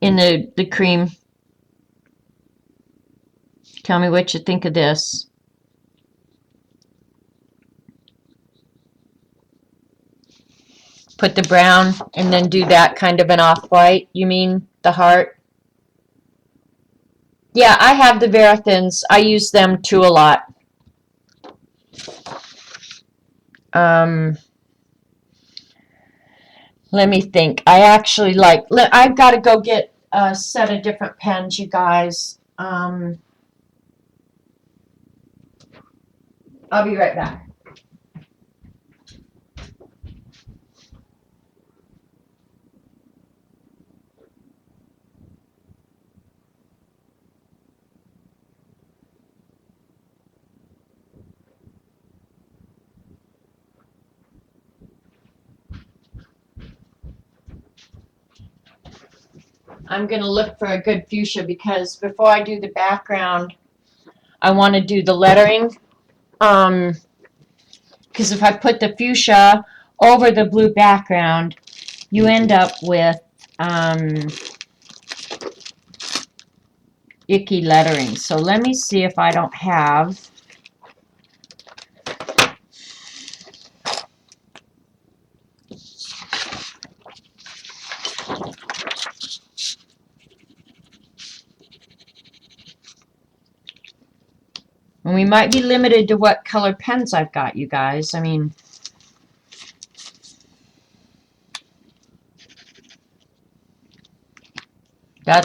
in the cream. Tell me what you think of this. Put the brown and then do that kind of an off-white. You mean the heart? Yeah, I have the Verathins. I use them too a lot. Um, Let me think. I actually like. I've got to go get a set of different pens, you guys. I'll be right back. I'm going to look for a good fuchsia because before I do the background, I want to do the lettering. Because if I put the fuchsia over the blue background, you end up with icky lettering. So let me see if I don't have. And we might be limited to what color pens I've got, you guys. I mean,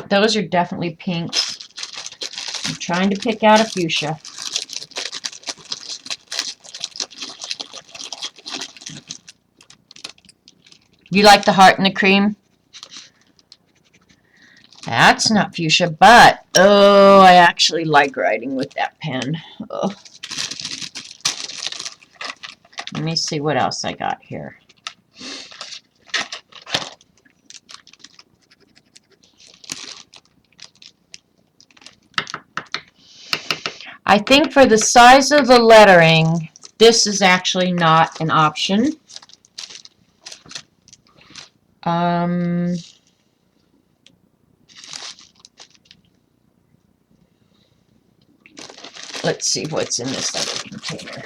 those are definitely pinks. I'm trying to pick out a fuchsia. You like the heart and the cream? That's not fuchsia, but oh, I actually like writing with that pen. Oh. Let me see what else I got here. I think for the size of the lettering, this is actually not an option. Let's see what's in this other container.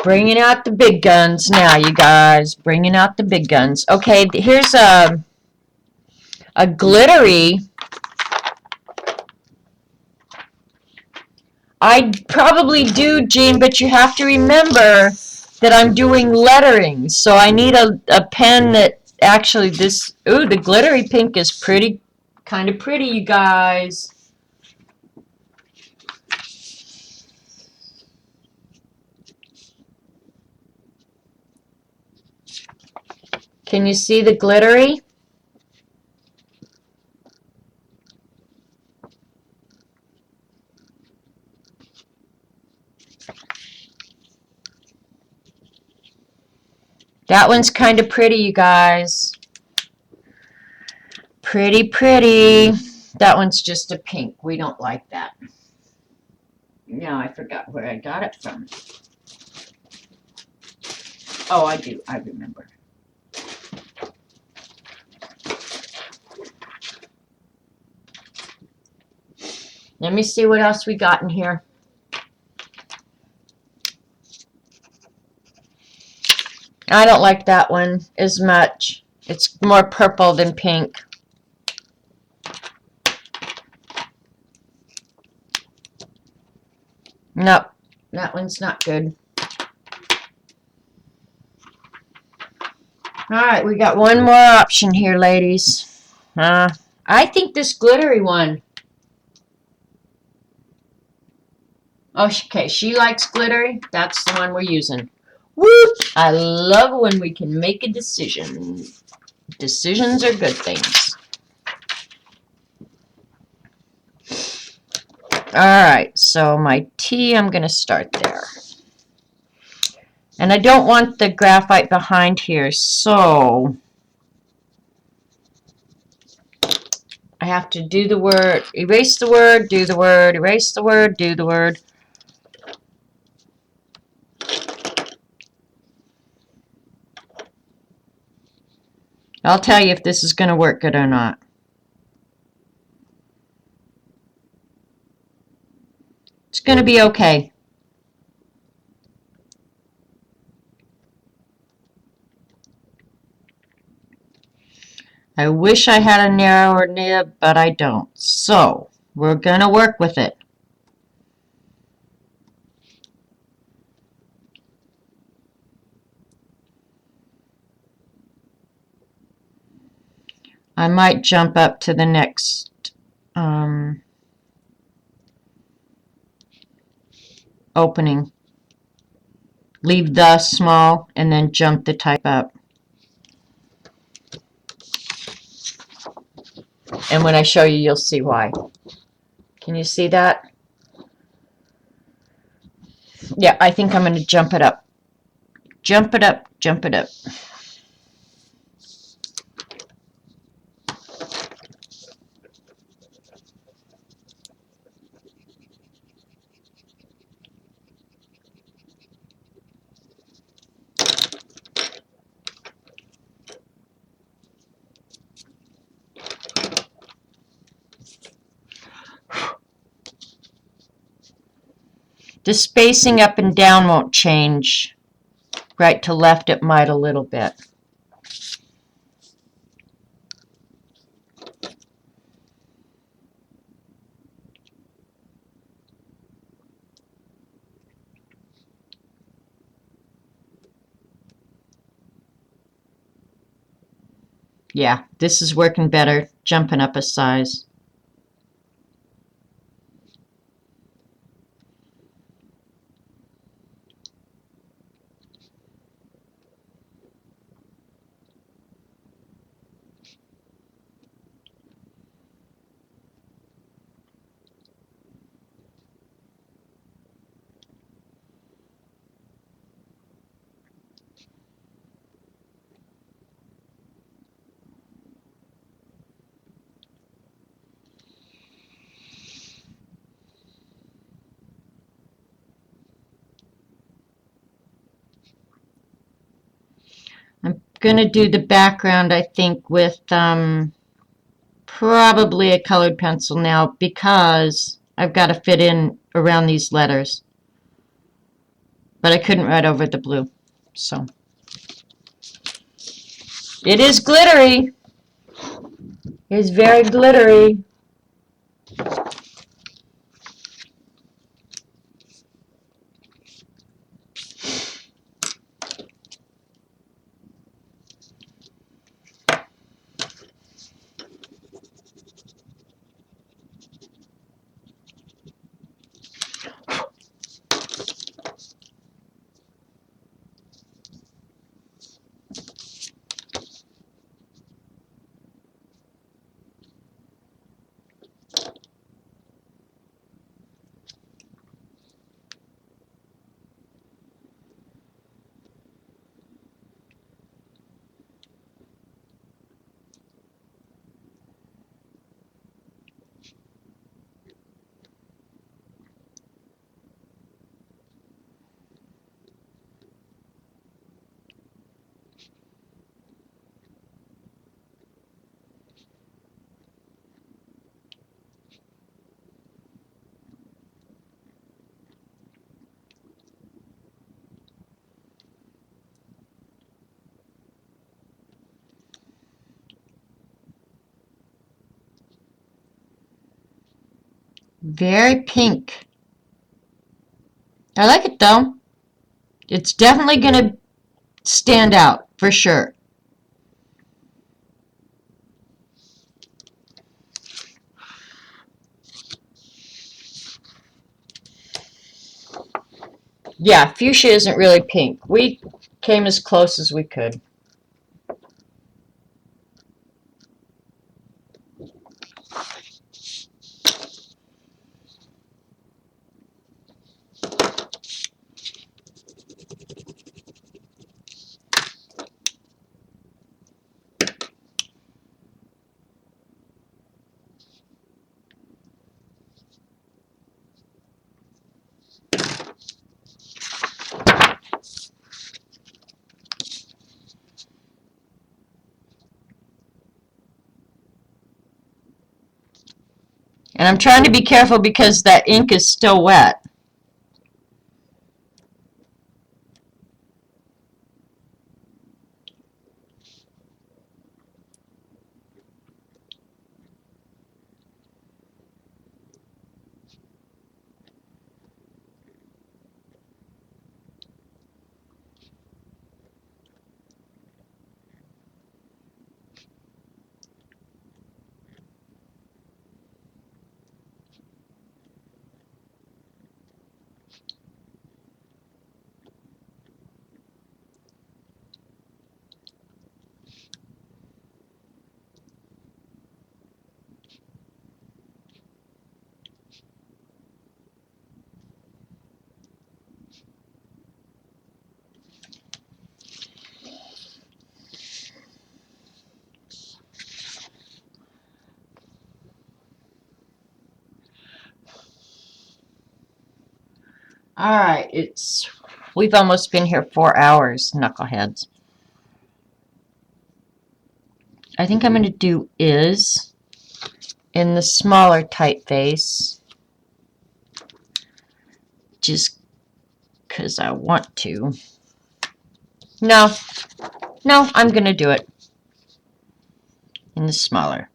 Bringing out the big guns now, you guys. Bringing out the big guns. Okay, here's a glittery. I probably do, Jean, but you have to remember that I'm doing lettering. So I need a pen that actually this... Ooh, the glittery pink is pretty, kind of pretty, you guys. Can you see the glittery? That one's kind of pretty, you guys. Pretty, pretty. That one's just a pink. We don't like that. No, I forgot where I got it from. Oh, I do. I remember. Let me see what else we got in here. I don't like that one as much. It's more purple than pink. Nope, that one's not good. Alright, we got one more option here, ladies. I think this glittery one. Oh, okay, she likes glittery. That's the one we're using. Woo! I love when we can make a decision. Decisions are good things. Alright, so my T, I'm going to start there. And I don't want the graphite behind here, so I have to do the word, erase the word, do the word, erase the word, do the word. I'll tell you if this is going to work good or not. It's going to be okay. I wish I had a narrower nib, but I don't. So, we're going to work with it. I might jump up to the next opening. Leave the small and then jump the type up. And when I show you, you'll see why. Can you see that? Yeah, I think I'm going to jump it up. Jump it up, jump it up. The spacing up and down won't change. Right to left it might a little bit. Yeah, this is working better, jumping up a size. I'm going to do the background, I think, with probably a colored pencil now because I've got to fit in around these letters. But I couldn't write over the blue, so. It is glittery. It is very glittery. Very pink. I like it though. It's definitely going to stand out for sure. Yeah, fuchsia isn't really pink. We came as close as we could. And I'm trying to be careful because that ink is still wet. Alright, we've almost been here 4 hours, knuckleheads. I think I'm going to do is in the smaller typeface, just because I want to. No, I'm going to do it in the smaller.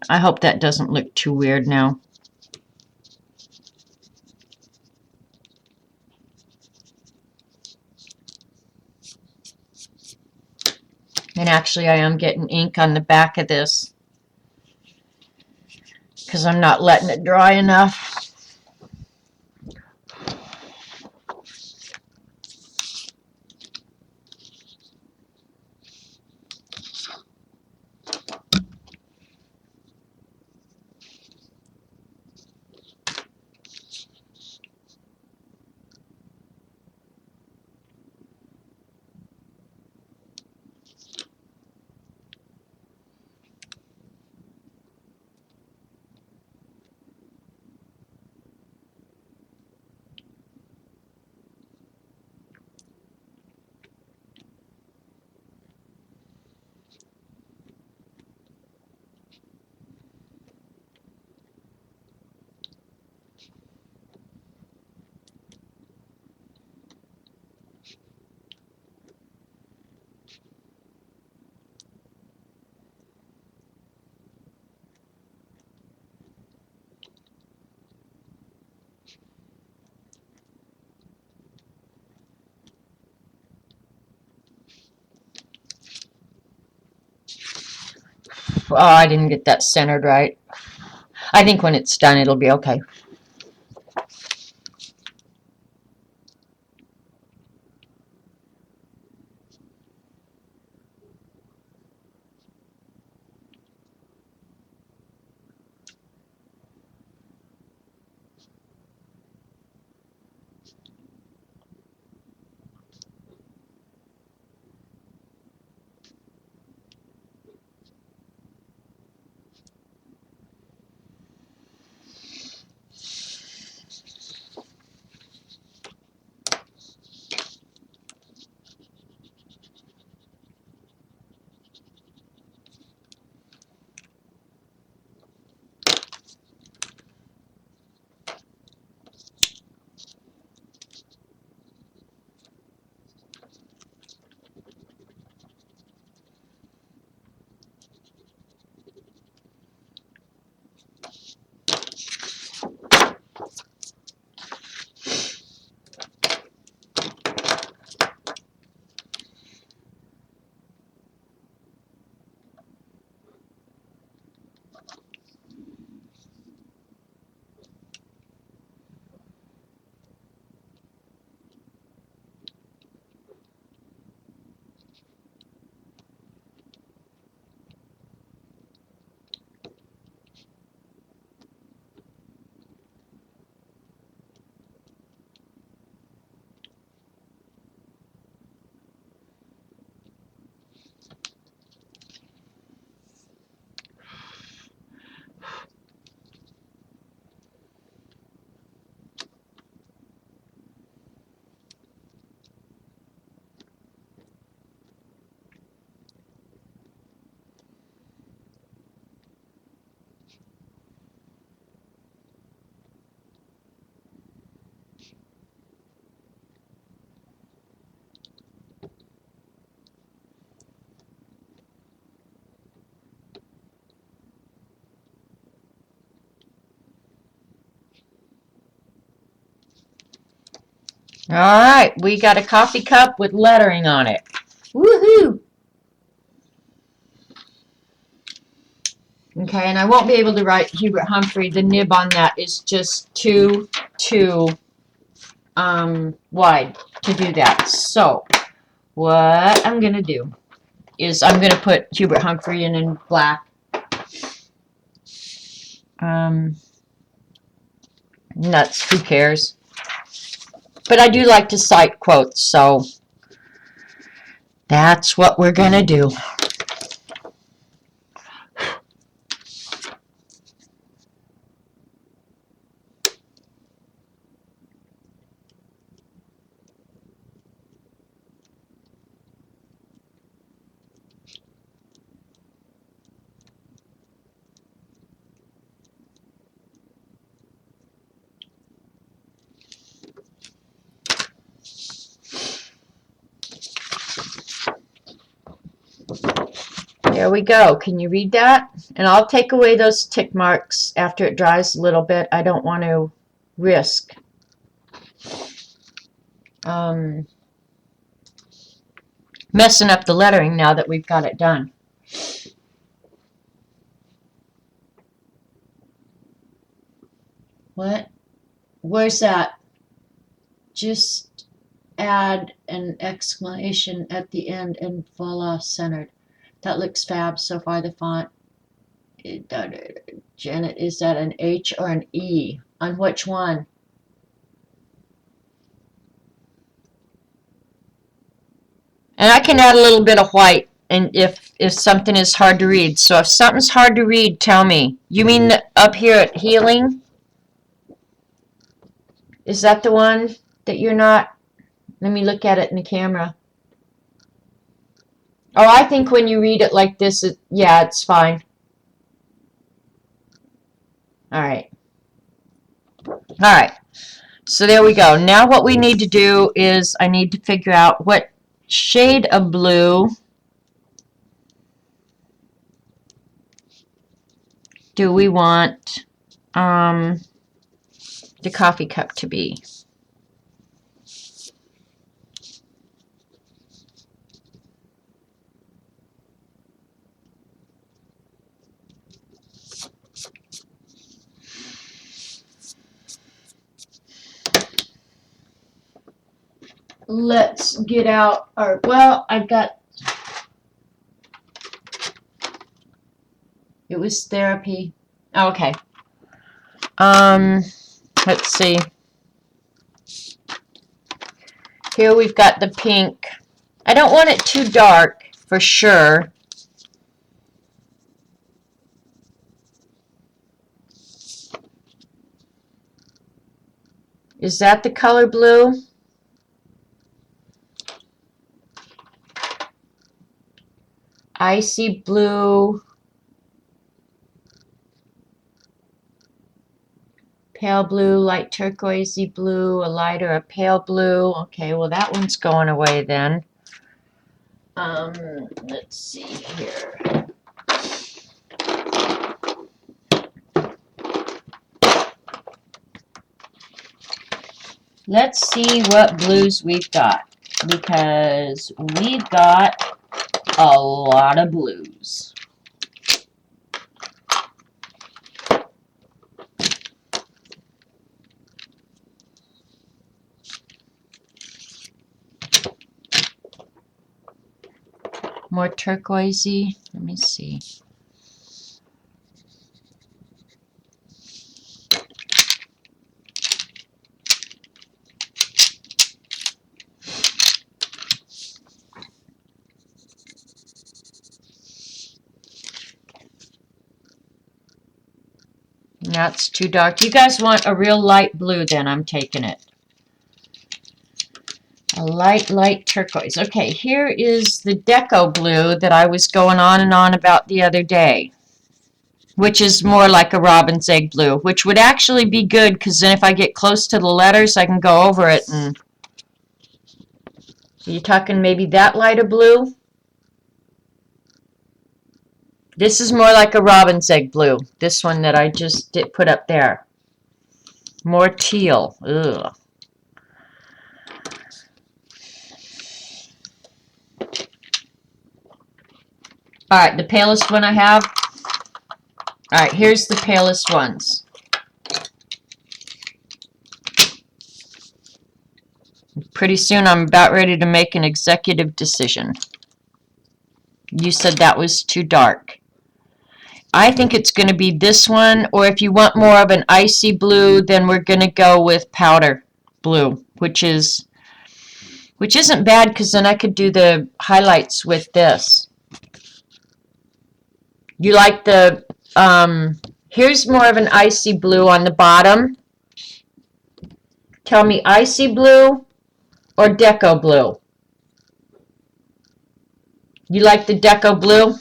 I hope that doesn't look too weird now. And actually I am getting ink on the back of this because I'm not letting it dry enough. Oh, I didn't get that centered right. I think when it's done it'll be okay. All right, we got a coffee cup with lettering on it. Woohoo! Okay, and I won't be able to write Hubert Humphrey. The nib on that is just too wide to do that. So what I'm gonna do is I'm gonna put Hubert Humphrey in black. Nuts, who cares? But I do like to cite quotes, so that's what we're gonna do. There we go. Can you read that? And I'll take away those tick marks after it dries a little bit. I don't want to risk messing up the lettering now that we've got it done. What? Where's that? Just add an exclamation at the end and voila, centered. That looks fab so far. The font. Janet, is that an H or an E? On which one? And I can add a little bit of white, and if something is hard to read. So if something's hard to read, tell me. You mean up here at healing? Is that the one that you're not? Let me look at it in the camera. Oh, I think when you read it like this, yeah, it's fine. All right. All right. So there we go. Now what we need to do is I need to figure out what shade of blue do we want the coffee cup to be. Let's get out our, well, I've got, it was therapy. Oh, okay. Let's see. Here we've got the pink. I don't want it too dark for sure. Is that the color blue? Icy blue. Pale blue, light turquoisey blue, a lighter, a pale blue. Okay, well that one's going away then. Let's see here. Let's see what blues we've got, because we've got a lot of blues. More turquoisey. Let me see. That's too dark. You guys want a real light blue, then I'm taking it. A light turquoise. Okay, here is the deco blue that I was going on and on about the other day, which is more like a robin's egg blue, which would actually be good because then if I get close to the letters, I can go over it. And you're talking maybe that lighter blue? This is more like a robin's egg blue, this one that I just put up there. More teal. Ugh. Alright, the palest one I have. Alright, here's the palest ones. Pretty soon I'm about ready to make an executive decision. You said that was too dark. I think it's going to be this one, or if you want more of an icy blue, then we're going to go with powder blue, which isn't bad because then I could do the highlights with this. You like the, here's more of an icy blue on the bottom. Tell me icy blue or deco blue. You like the deco blue?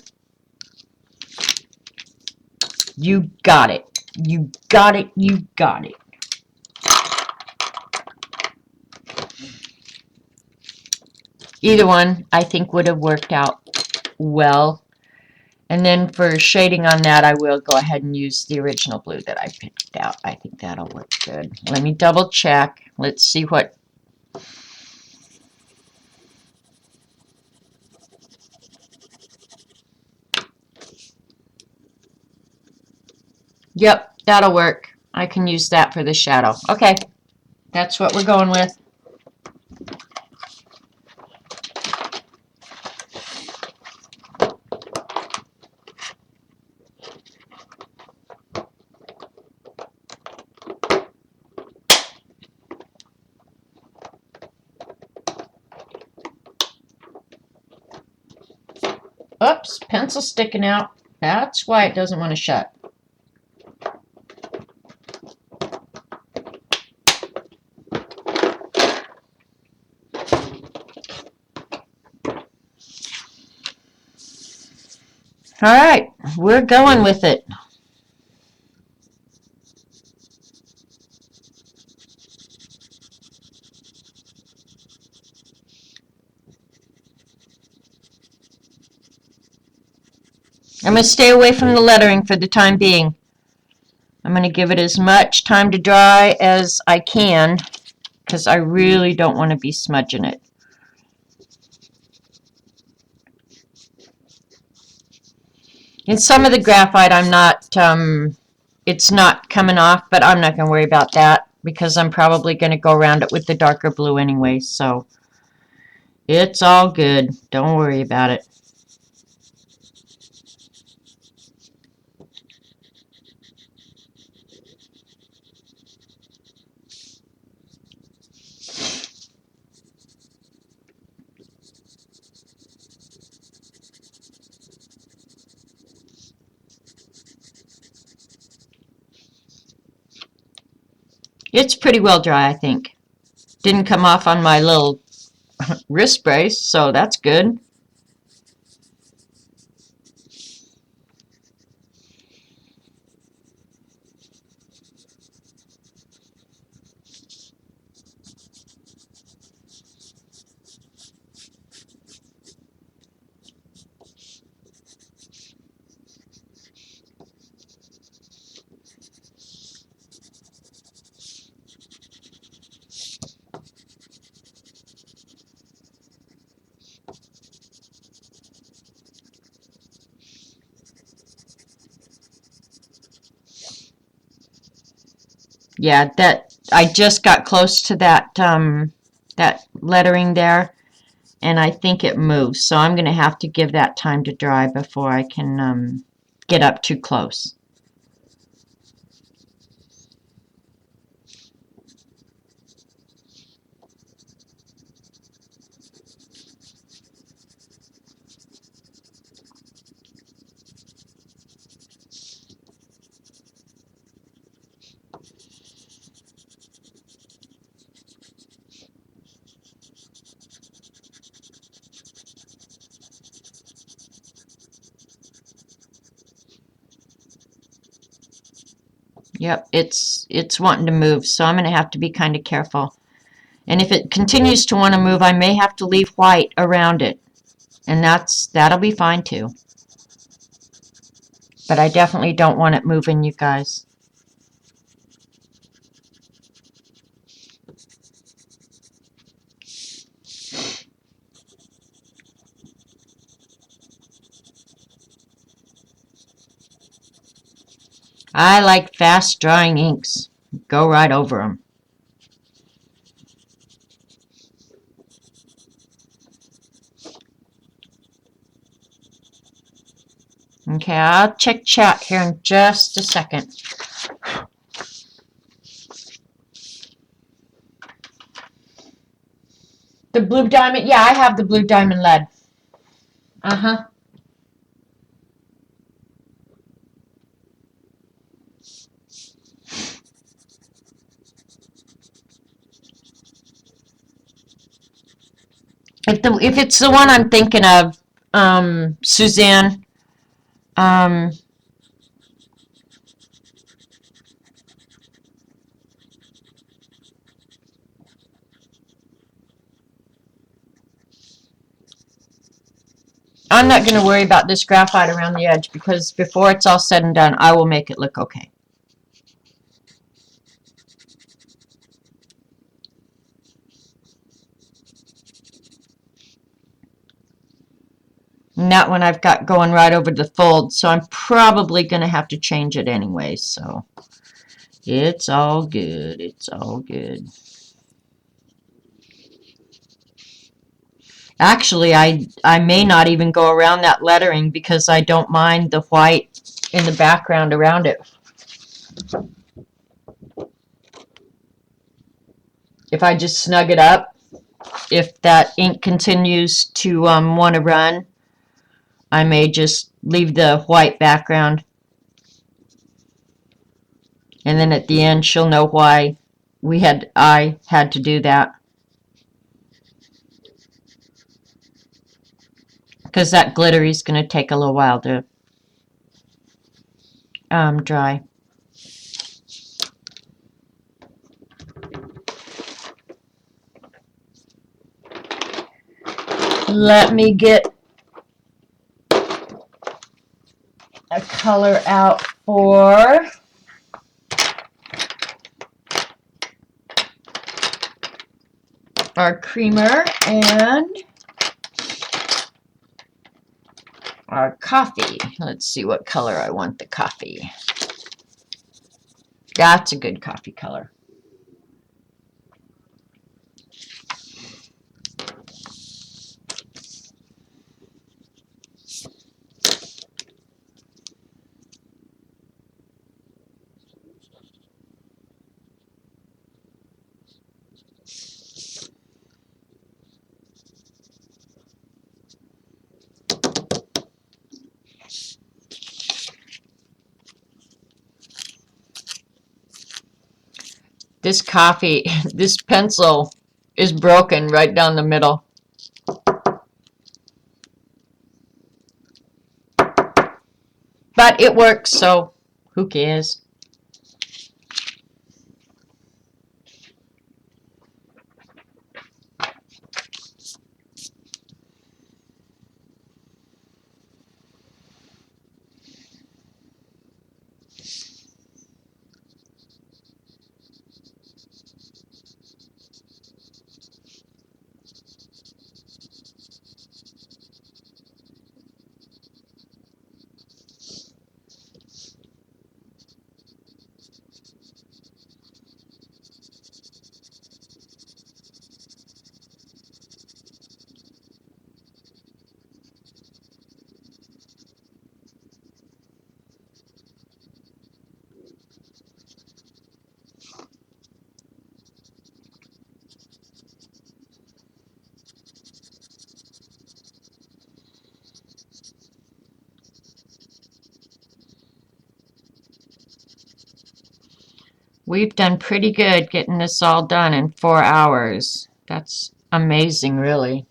You got it. You got it. You got it. Either one, I think, would have worked out well. And then for shading on that, I will go ahead and use the original blue that I picked out. I think that'll work good. Let me double check. Let's see what. Yep, that'll work. I can use that for the shadow. Okay, that's what we're going with. Oops, pencil sticking out. That's why it doesn't want to shut. All right, we're going with it. I'm going to stay away from the lettering for the time being. I'm going to give it as much time to dry as I can because I really don't want to be smudging it. In some of the graphite, I'm not, it's not coming off, but I'm not going to worry about that because I'm probably going to go around it with the darker blue anyway, so it's all good. Don't worry about it. It's pretty well dry, I think. Didn't come off on my little wrist brace, so that's good. Yeah, that I just got close to that that lettering there, and I think it moves. So I'm going to have to give that time to dry before I can get up too close. Yep, it's wanting to move, so I'm going to have to be kind of careful. And if it continues to want to move, I may have to leave white around it. And that'll be fine too. But I definitely don't want it moving, you guys. I like fast drying inks. Go right over them. Okay, I'll check chat here in just a second. The blue diamond, yeah, I have the blue diamond lead. Uh-huh. If it's the one I'm thinking of, Suzanne, um, I'm not going to worry about this graphite around the edge because before it's all said and done, I will make it look okay. And that one I've got going right over the fold, so I'm probably going to have to change it anyway, so it's all good. It's all good. Actually, I may not even go around that lettering because I don't mind the white in the background around it. If I just snug it up, if that ink continues to want to run, I may just leave the white background. And then at the end, she'll know why I had to do that. Because that glittery is going to take a little while to dry. Let me get a color out for our creamer and our coffee. Let's see what color I want the coffee. That's a good coffee color. This coffee, this pencil is broken right down the middle. But it works, so who cares? We've done pretty good getting this all done in 4 hours. That's amazing, really.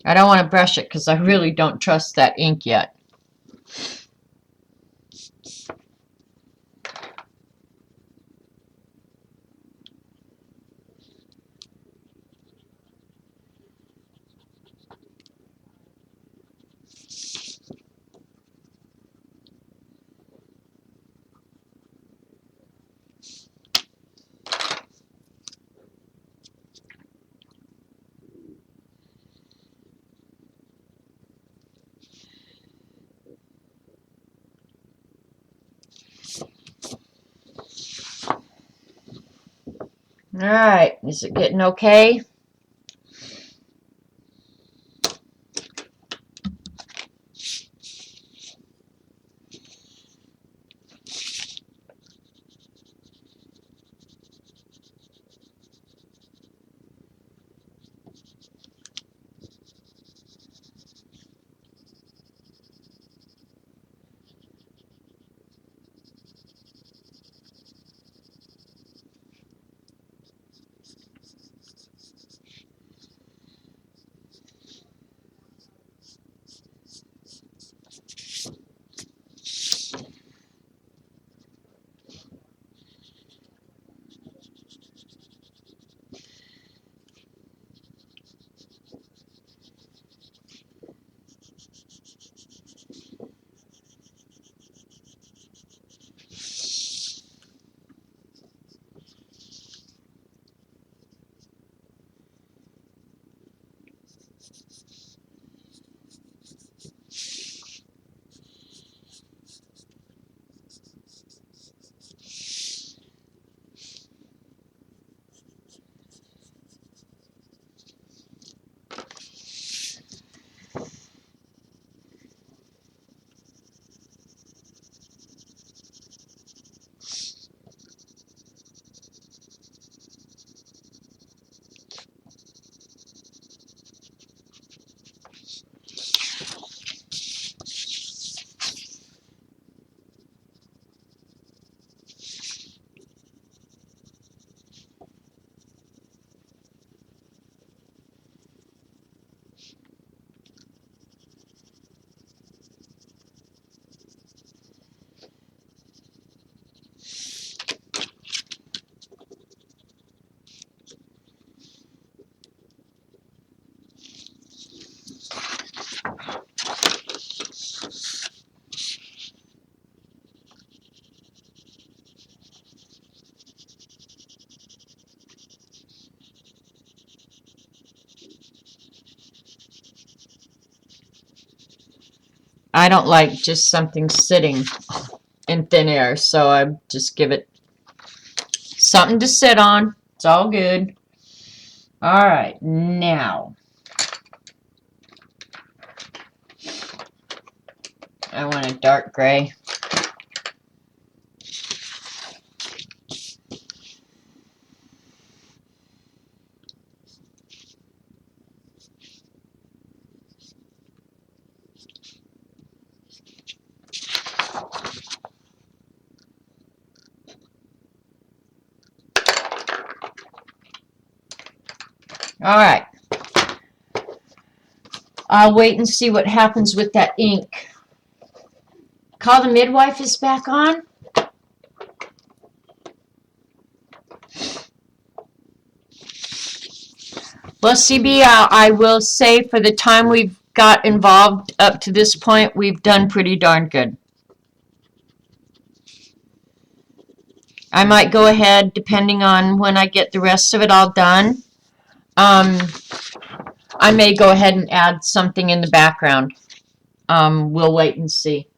I don't want to brush it because I really don't trust that ink yet. Alright, is it getting okay? I don't like just something sitting in thin air, so I just give it something to sit on. It's all good. Alright, now I want a dark gray. Alright. I'll wait and see what happens with that ink. Call the midwife is back on. Well, CB, I will say for the time we've got involved up to this point, we've done pretty darn good. I might go ahead, depending on when I get the rest of it all done. I may go ahead and add something in the background. We'll wait and see.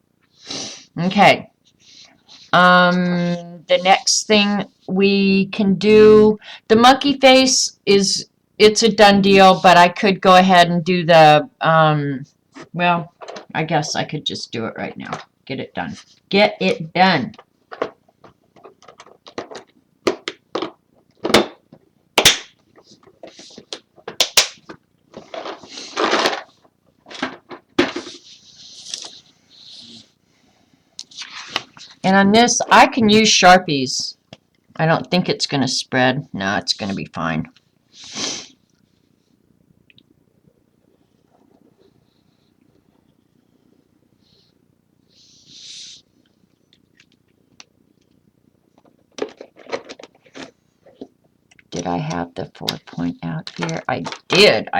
Okay. The next thing we can do, the monkey face it's a done deal, but I could go ahead and do the, well, I guess I could just do it right now. Get it done. Get it done. And on this, I can use Sharpies. I don't think it's going to spread. No, it's going to be fine. Did I have the 4-point out here? I did.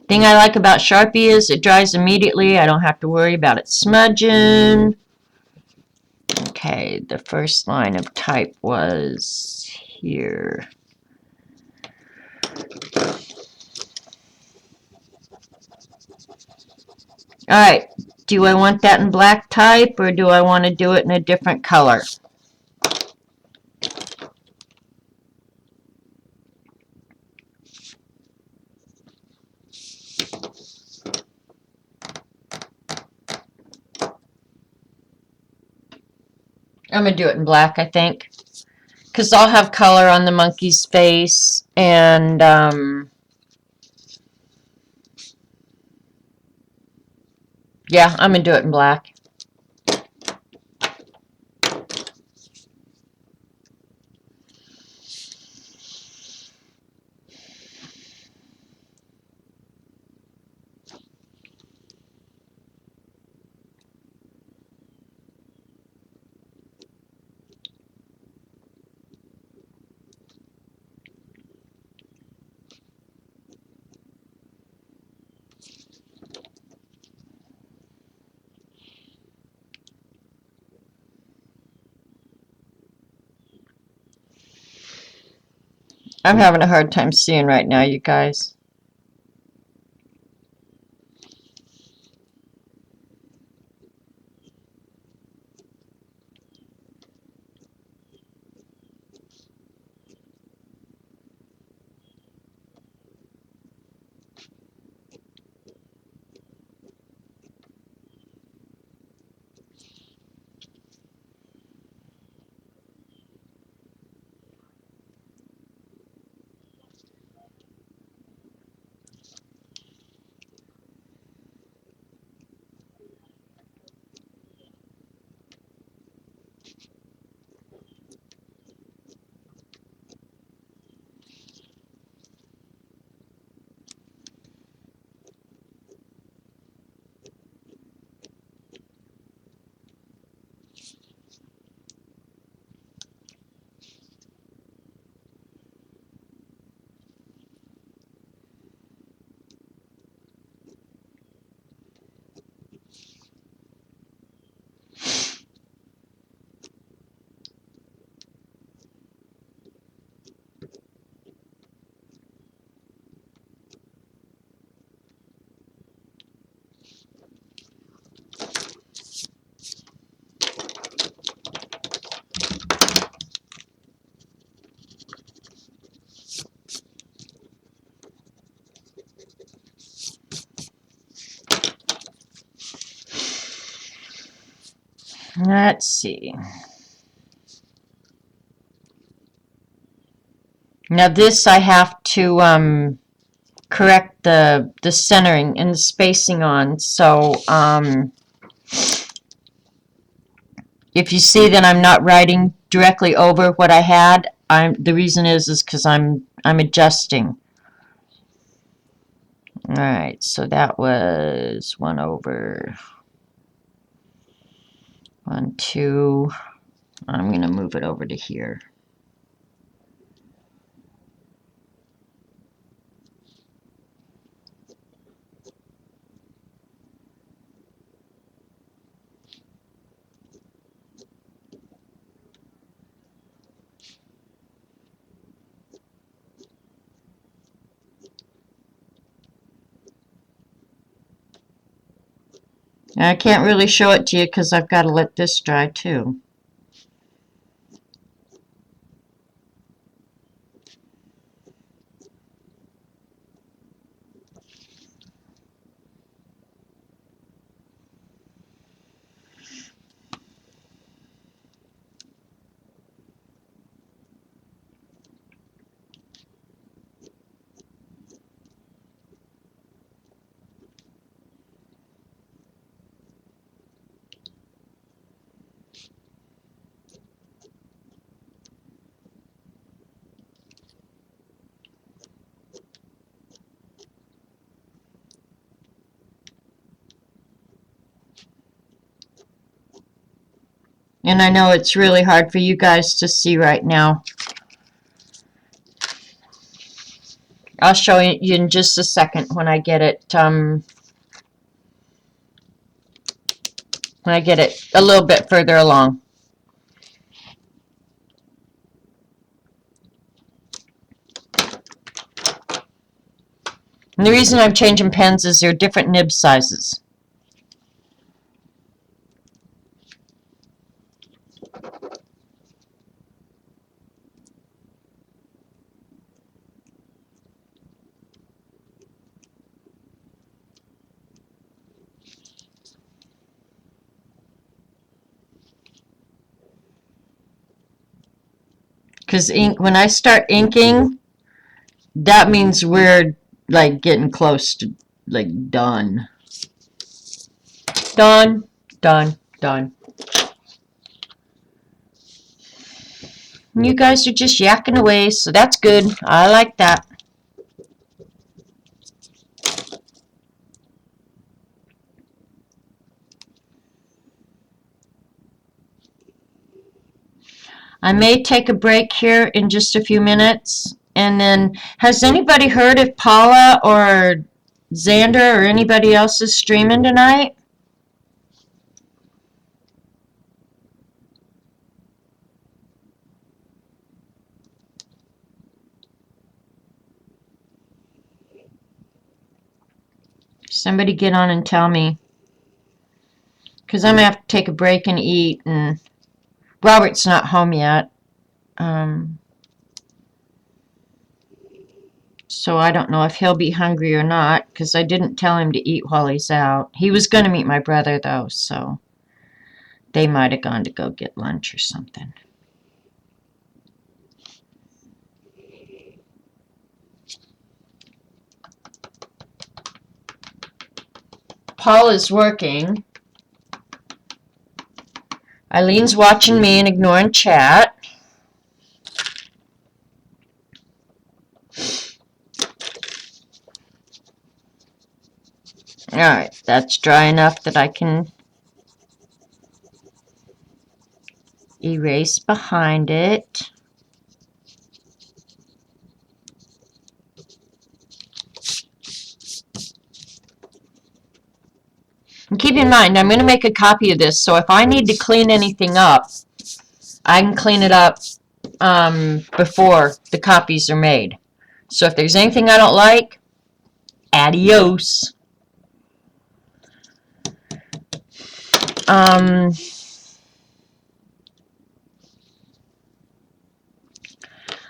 Thing I like about Sharpie is it dries immediately. I don't have to worry about it smudging. Okay, the first line of type was here. Alright, do I want that in black type or do I want to do it in a different color? I'm going to do it in black, I think. Because I'll have color on the monkey's face and, yeah, I'm going to do it in black. I'm having a hard time seeing right now, you guys. Let's see. Now this I have to correct the centering and the spacing on. So if you see that I'm not writing directly over what I had, the reason is because I'm adjusting. All right, so that was 1 over 1, 2. I'm going to move it over to here. I can't really show it to you because I've got to let this dry too. And I know it's really hard for you guys to see right now. I'll show you in just a second when I get it a little bit further along. And the reason I'm changing pens is they're different nib sizes. Because when I start inking, that means we're like getting close to like done. Done, done, done. And you guys are just yakking away, so that's good. I like that. I may take a break here in just a few minutes. And then, has anybody heard if Paula or Xander or anybody else is streaming tonight? Somebody get on and tell me. Because I'm going to have to take a break and eat. And Robert's not home yet. So I don't know if he'll be hungry or not, because I didn't tell him to eat while he's out. He was going to meet my brother, though, so they might have gone to go get lunch or something. Paul is working. Eileen's watching me and ignoring chat. Alright, that's dry enough that I can erase behind it. And keep in mind, I'm going to make a copy of this, so if I need to clean anything up, I can clean it up before the copies are made. So if there's anything I don't like, adios.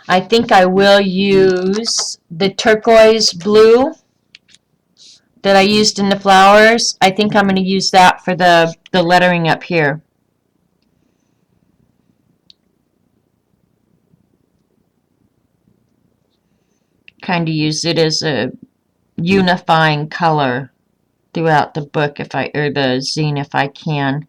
I think I will use the turquoise blue that I used in the flowers. I think I'm going to use that for the lettering up here. Kind of use it as a unifying color throughout the book or the zine if I can.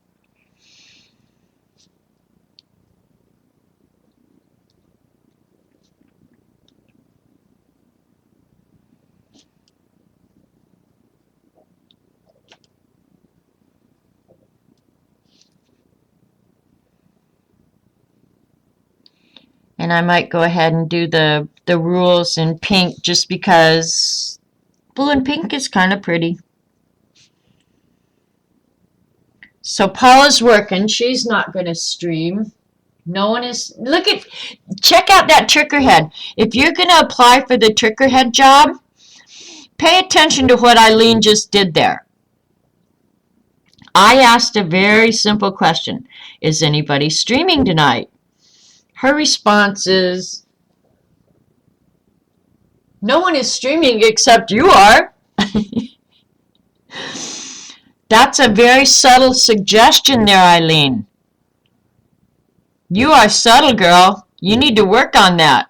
And I might go ahead and do the rules in pink just because blue and pink is kind of pretty. So Paula's working. She's not going to stream. No one is. Check out that trickerhead. If you're going to apply for the trickerhead job, pay attention to what Eileen just did there. I asked a very simple question. Is anybody streaming tonight? Her response is, no one is streaming except you are. That's a very subtle suggestion there, Eileen. You are subtle, girl. You need to work on that.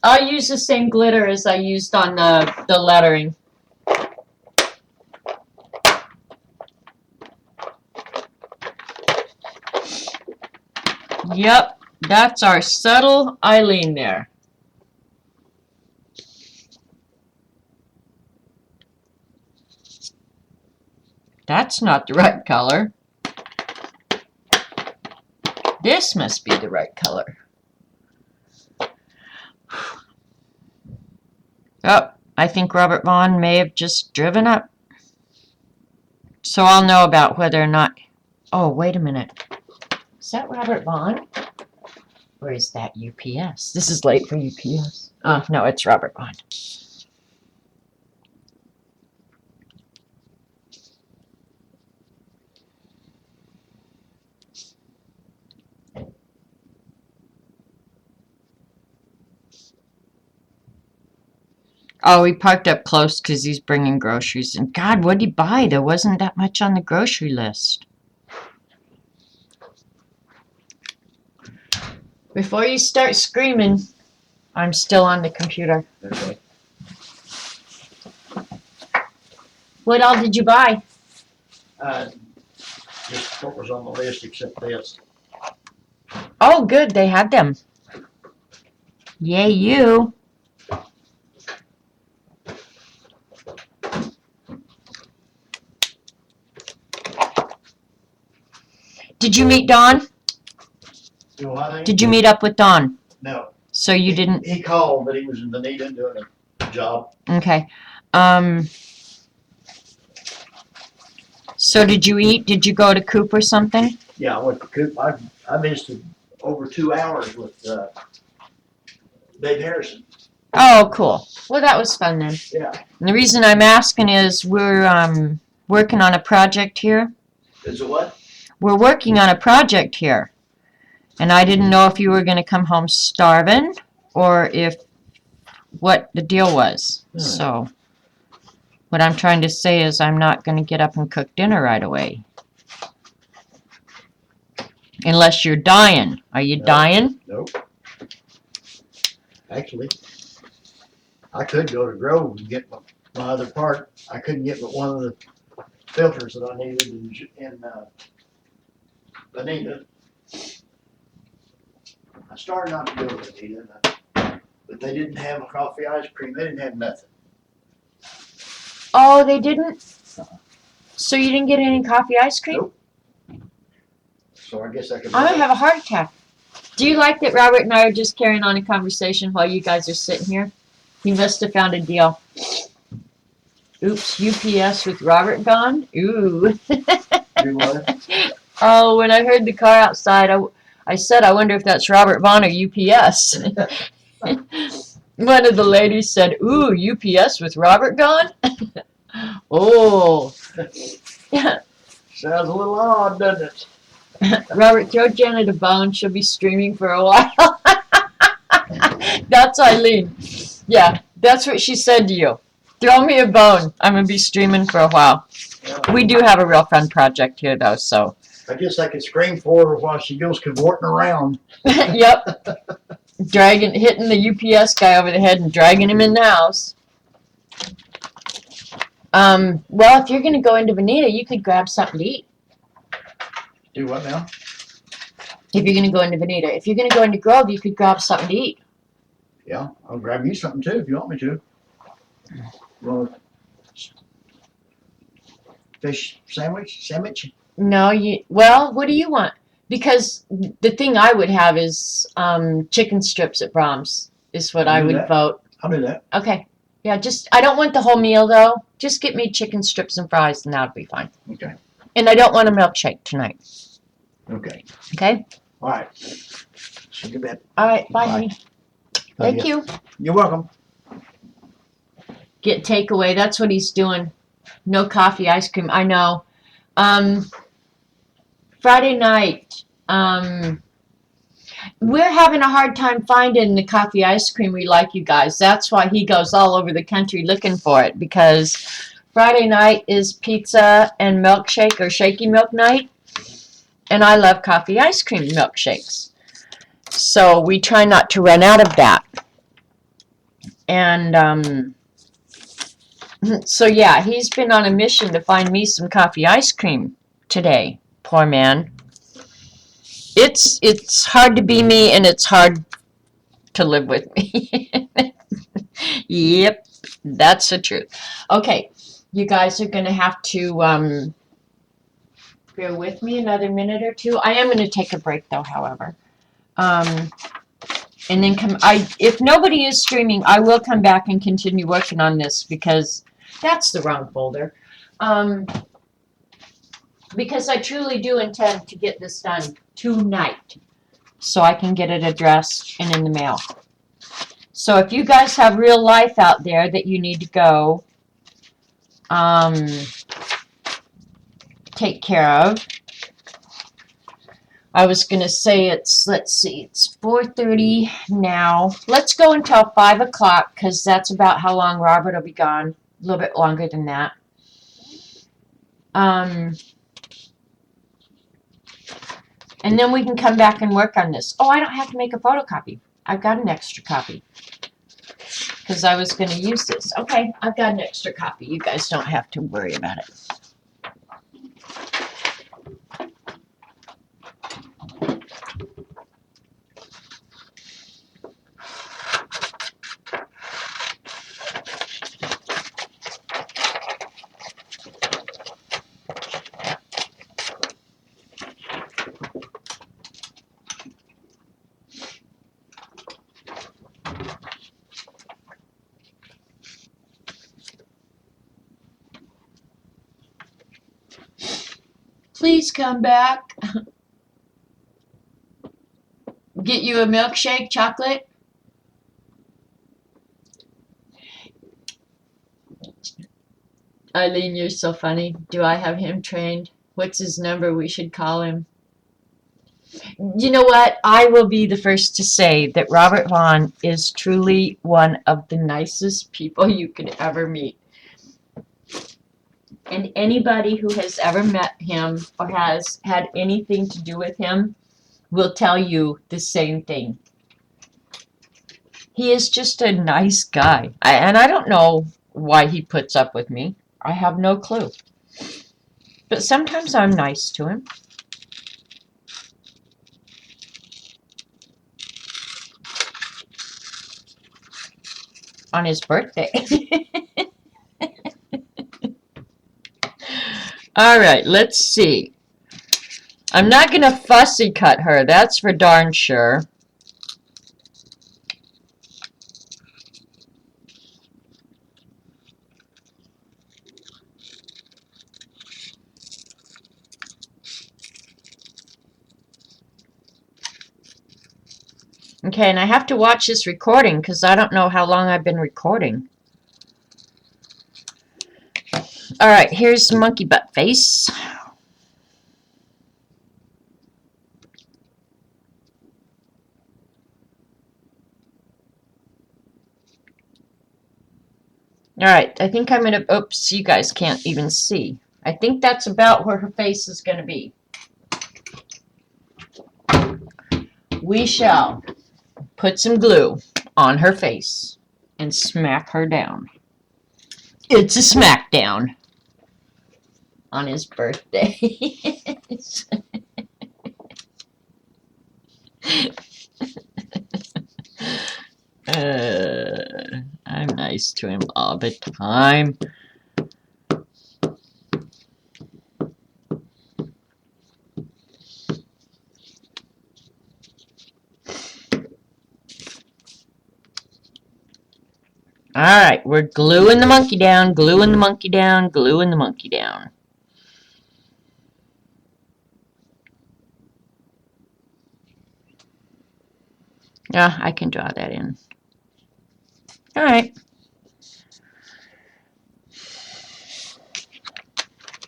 I'll use the same glitter as I used on the lettering. Yep, that's our subtle Eileen there. That's not the right color. This must be the right color. Oh, I think Robert Vaughn may have just driven up. So I'll know about whether or not... Oh, wait a minute. Is that Robert Vaughn? Or is that UPS? This is late for UPS. Oh, no, it's Robert Vaughn. Oh, he parked up close because he's bringing groceries. And God, what'd he buy? There wasn't that much on the grocery list. Before you start screaming, I'm still on the computer. Okay. What all did you buy? Just what was on the list except this. Oh, good. They had them. Yay, you. Did you meet Don? You know what I think? Did you meet up with Don? No. So you didn't? He called, but he was in Dunedin doing a job. Okay. So did you eat? Did you go to Coop or something? Yeah, I went to Coop. I visited over 2 hours with Dave Harrison. Oh, cool. Well, that was fun then. Yeah. And the reason I'm asking is we're working on a project here. Is it what? We're working on a project here. And I didn't know if you were going to come home starving or if what the deal was. So what I'm trying to say is I'm not going to get up and cook dinner right away. Unless you're dying. Are you dying? Nope. Actually, I could go to Grove and get my other part. I couldn't get but one of the filters that I needed in Bonita. I started not to go to Bonita, but they didn't have a coffee ice cream. They didn't have nothing. Oh, they didn't? So you didn't get any coffee ice cream? Nope. So I guess I could. I'm going to have a heart attack. Do you like that Robert and I are just carrying on a conversation while you guys are sitting here? He must have found a deal. Oops, UPS with Robert gone? Ooh. Do what? Oh, when I heard the car outside, I said, I wonder if that's Robert Vaughn or UPS. One of the ladies said, ooh, UPS with Robert gone? Oh. Sounds a little odd, doesn't it? Robert, throw Janet a bone. She'll be streaming for a while. That's Eileen. Yeah, that's what she said to you. Throw me a bone. I'm going to be streaming for a while. Yeah. We do have a real fun project here, though, so. I guess I could scream for her while she goes cavorting around. Yep. Hitting the UPS guy over the head and dragging him in the house. Well, if you're going to go into Bonita, you could grab something to eat. Do what now? If you're going to go into Bonita. If you're going to go into Grove, you could grab something to eat. Yeah, I'll grab you something too if you want me to. Well, fish sandwich? No, well, what do you want? Because the thing I would have is chicken strips at Brahms is what I would vote. I'll do that. Okay. Yeah, I don't want the whole meal though. Just get me chicken strips and fries and that'll be fine. Okay. And I don't want a milkshake tonight. Okay. Okay? All right. See you in bed. All right, bye, Bye. honey. Thank you. You're welcome. Get takeaway. That's what he's doing. No coffee, ice cream. I know. Friday night, we're having a hard time finding the coffee ice cream we like, you guys. That's why he goes all over the country looking for it, because Friday night is pizza and milkshake or shaky milk night, and I love coffee ice cream milkshakes. So we try not to run out of that. And so yeah, he's been on a mission to find me some coffee ice cream today. Poor man. It's hard to be me, and it's hard to live with me. Yep, that's the truth. Okay, you guys are gonna have to bear with me another minute or two. I am gonna take a break though, however. And then if nobody is streaming, I will come back and continue working on this because that's the wrong folder. Because I truly do intend to get this done tonight so I can get it addressed and in the mail. So if you guys have real life out there that you need to go take care of, I was gonna say let's see, it's 4:30 now. Let's go until 5 o'clock, because that's about how long Robert will be gone. A little bit longer than that. And then we can come back and work on this. Oh, I don't have to make a photocopy. I've got an extra copy. Because I was going to use this. Okay, I've got an extra copy. You guys don't have to worry about it. Please come back. Get you a milkshake, chocolate. Eileen, you're so funny. Do I have him trained? What's his number? We should call him. You know what? I will be the first to say that Robert Vaughn is truly one of the nicest people you could ever meet. And anybody who has ever met him or has had anything to do with him will tell you the same thing. He is just a nice guy. And I don't know why he puts up with me. I have no clue. But sometimes I'm nice to him. On his birthday. All right, let's see. I'm not going to fussy cut her. That's for darn sure. Okay, and I have to watch this recording because I don't know how long I've been recording. All right, here's the monkey butt face. All right, I think I'm going to, oops, you guys can't even see. I think that's about where her face is going to be. We shall put some glue on her face and smack her down. It's a smackdown on his birthday. I'm nice to him all the time. Alright, we're gluing the monkey down, gluing the monkey down, gluing the monkey down. Yeah, I can draw that in. Alright.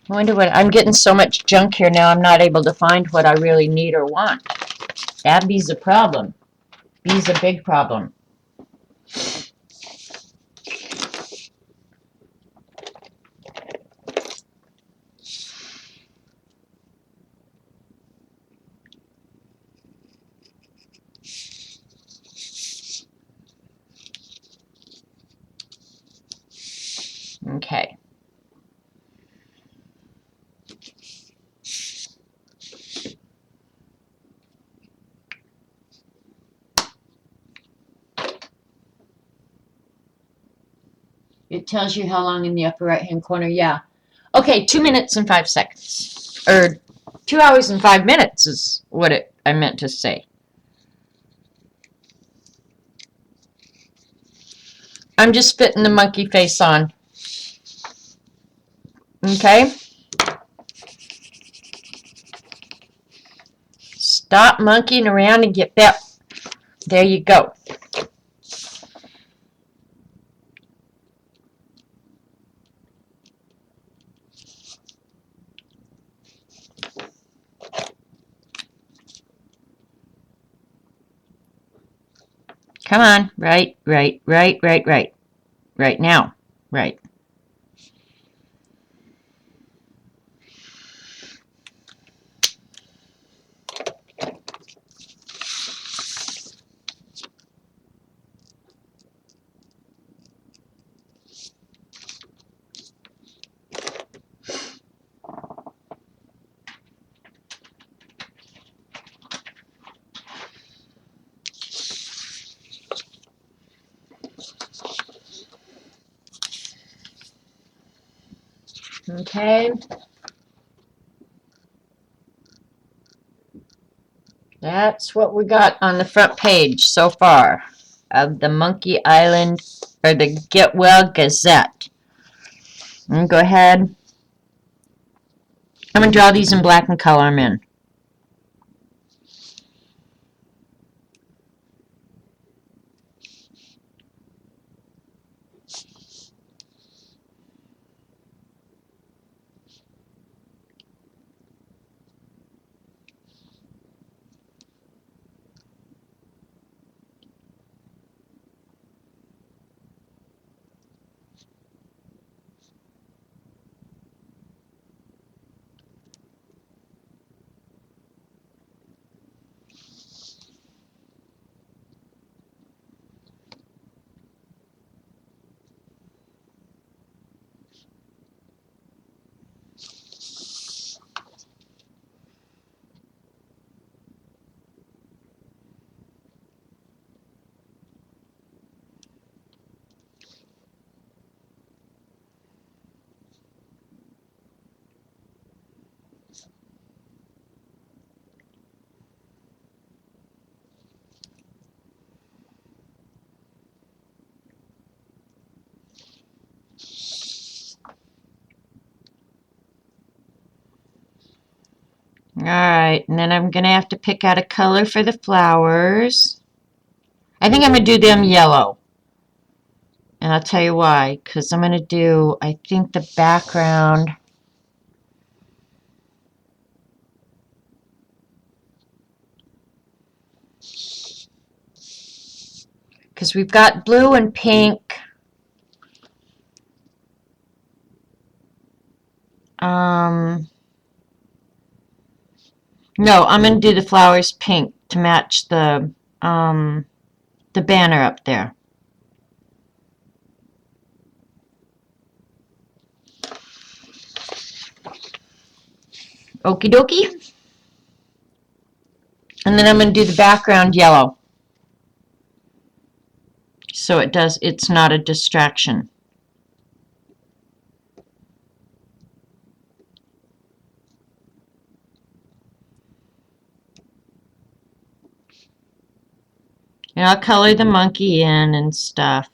I wonder what, I'm getting so much junk here now I'm not able to find what I really need or want. That be's a problem. Be's a big problem. Okay. It tells you how long in the upper right hand corner, yeah. Okay, 2 minutes and 5 seconds. Or 2 hours and 5 minutes is what I meant to say. I'm just fitting the monkey face on. Okay? Stop monkeying around and get that. There you go. Come on. Right, right, right, right, right. Right now. Right. Okay. That's what we got on the front page so far of the Monkey Island, or the Get Well Gazette. And go ahead. I'm going to draw these in black and color them in. Alright, and then I'm going to have to pick out a color for the flowers. I think I'm going to do them yellow. And I'll tell you why. Because I'm going to do, I think, the background. Because we've got blue and pink. No, I'm going to do the flowers pink to match the banner up there. Okie dokie. And then I'm going to do the background yellow. So it's not a distraction. And I'll color the monkey in and stuff.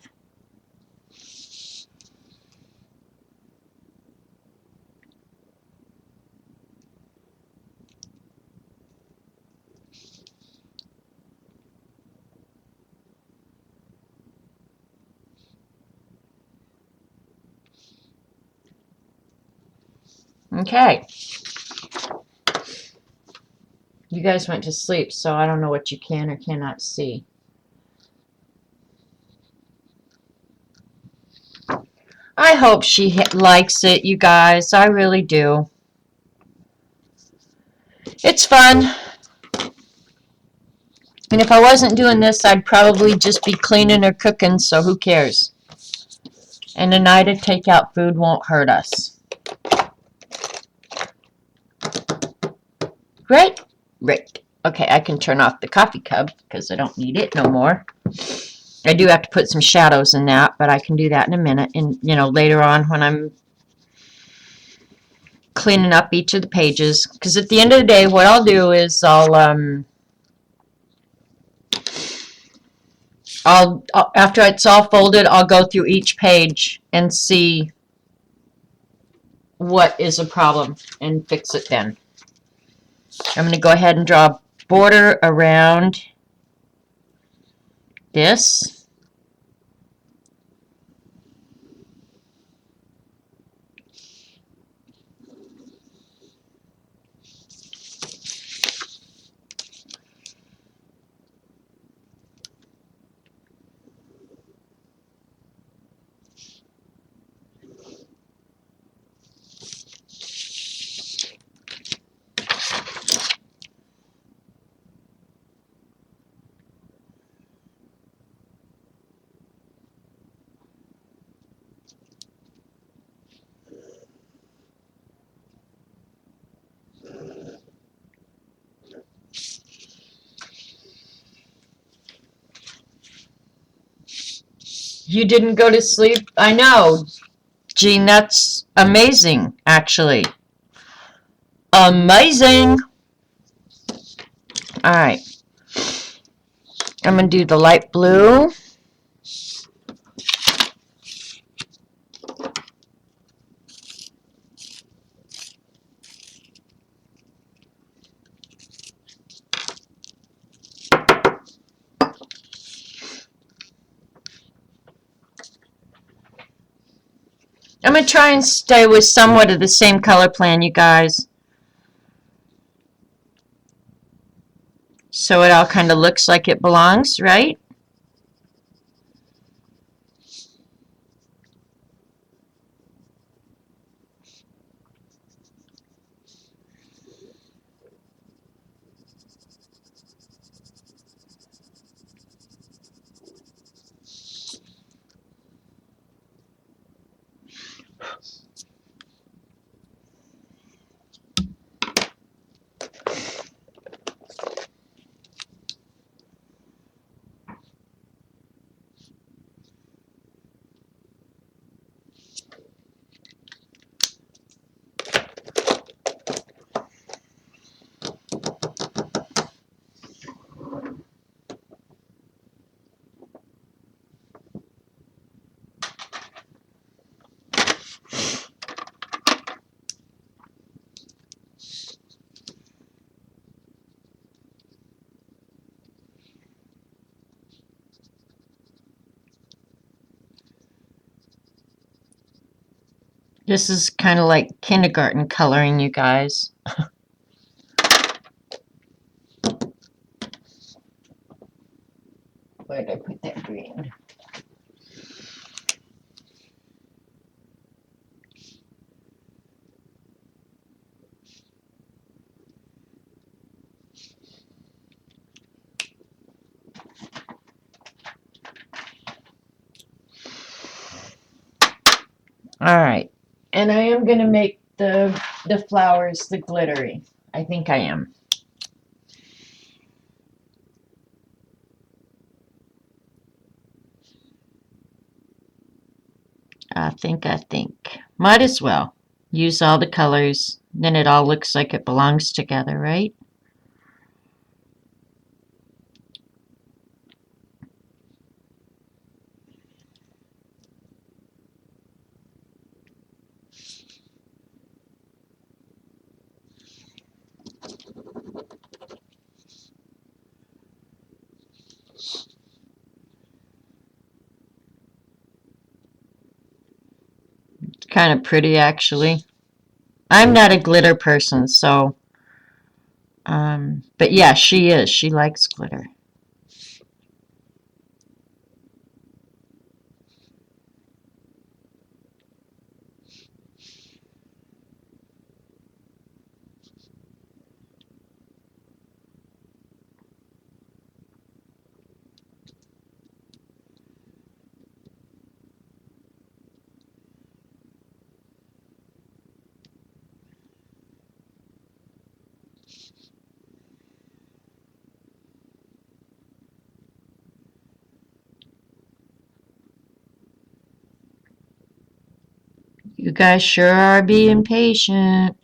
Okay. You guys went to sleep, so I don't know what you can or cannot see. I hope she likes it, you guys. I really do. It's fun. And if I wasn't doing this, I'd probably just be cleaning or cooking, so who cares? And a night of takeout food won't hurt us. Great? Great. Okay, I can turn off the coffee cup because I don't need it no more. I do have to put some shadows in that, but I can do that in a minute. And, later on when I'm cleaning up each of the pages. Because at the end of the day, what I'll do is after it's all folded, I'll go through each page and see what is a problem and fix it then. I'm going to go ahead and draw a border around this. You didn't go to sleep? I know. Jean, that's amazing, actually. Amazing! Alright. I'm going to do the light blue. I'm going to try and stay with somewhat of the same color plan, you guys. So it all kind of looks like it belongs, right? This is kind of like kindergarten coloring, you guys. Where did I put that green? Alright. And I am going to make the flowers the glittery. I think I am. I think. Might as well. Use all the colors. Then it all looks like it belongs together, right? It's kind of pretty, actually. I'm not a glitter person, so... but yeah, she is. She likes glitter. You guys sure are being patient.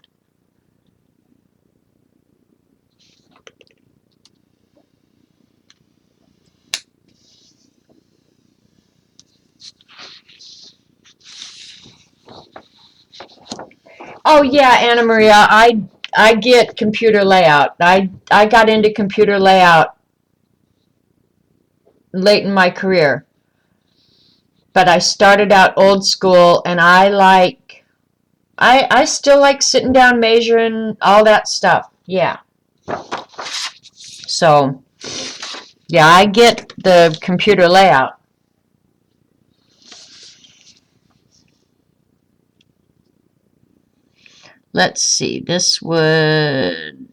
Oh yeah, Anna Maria, I get computer layout. I got into computer layout late in my career. But I started out old school and I still like sitting down measuring all that stuff. Yeah. So, yeah, I get the computer layout. Let's see. This would...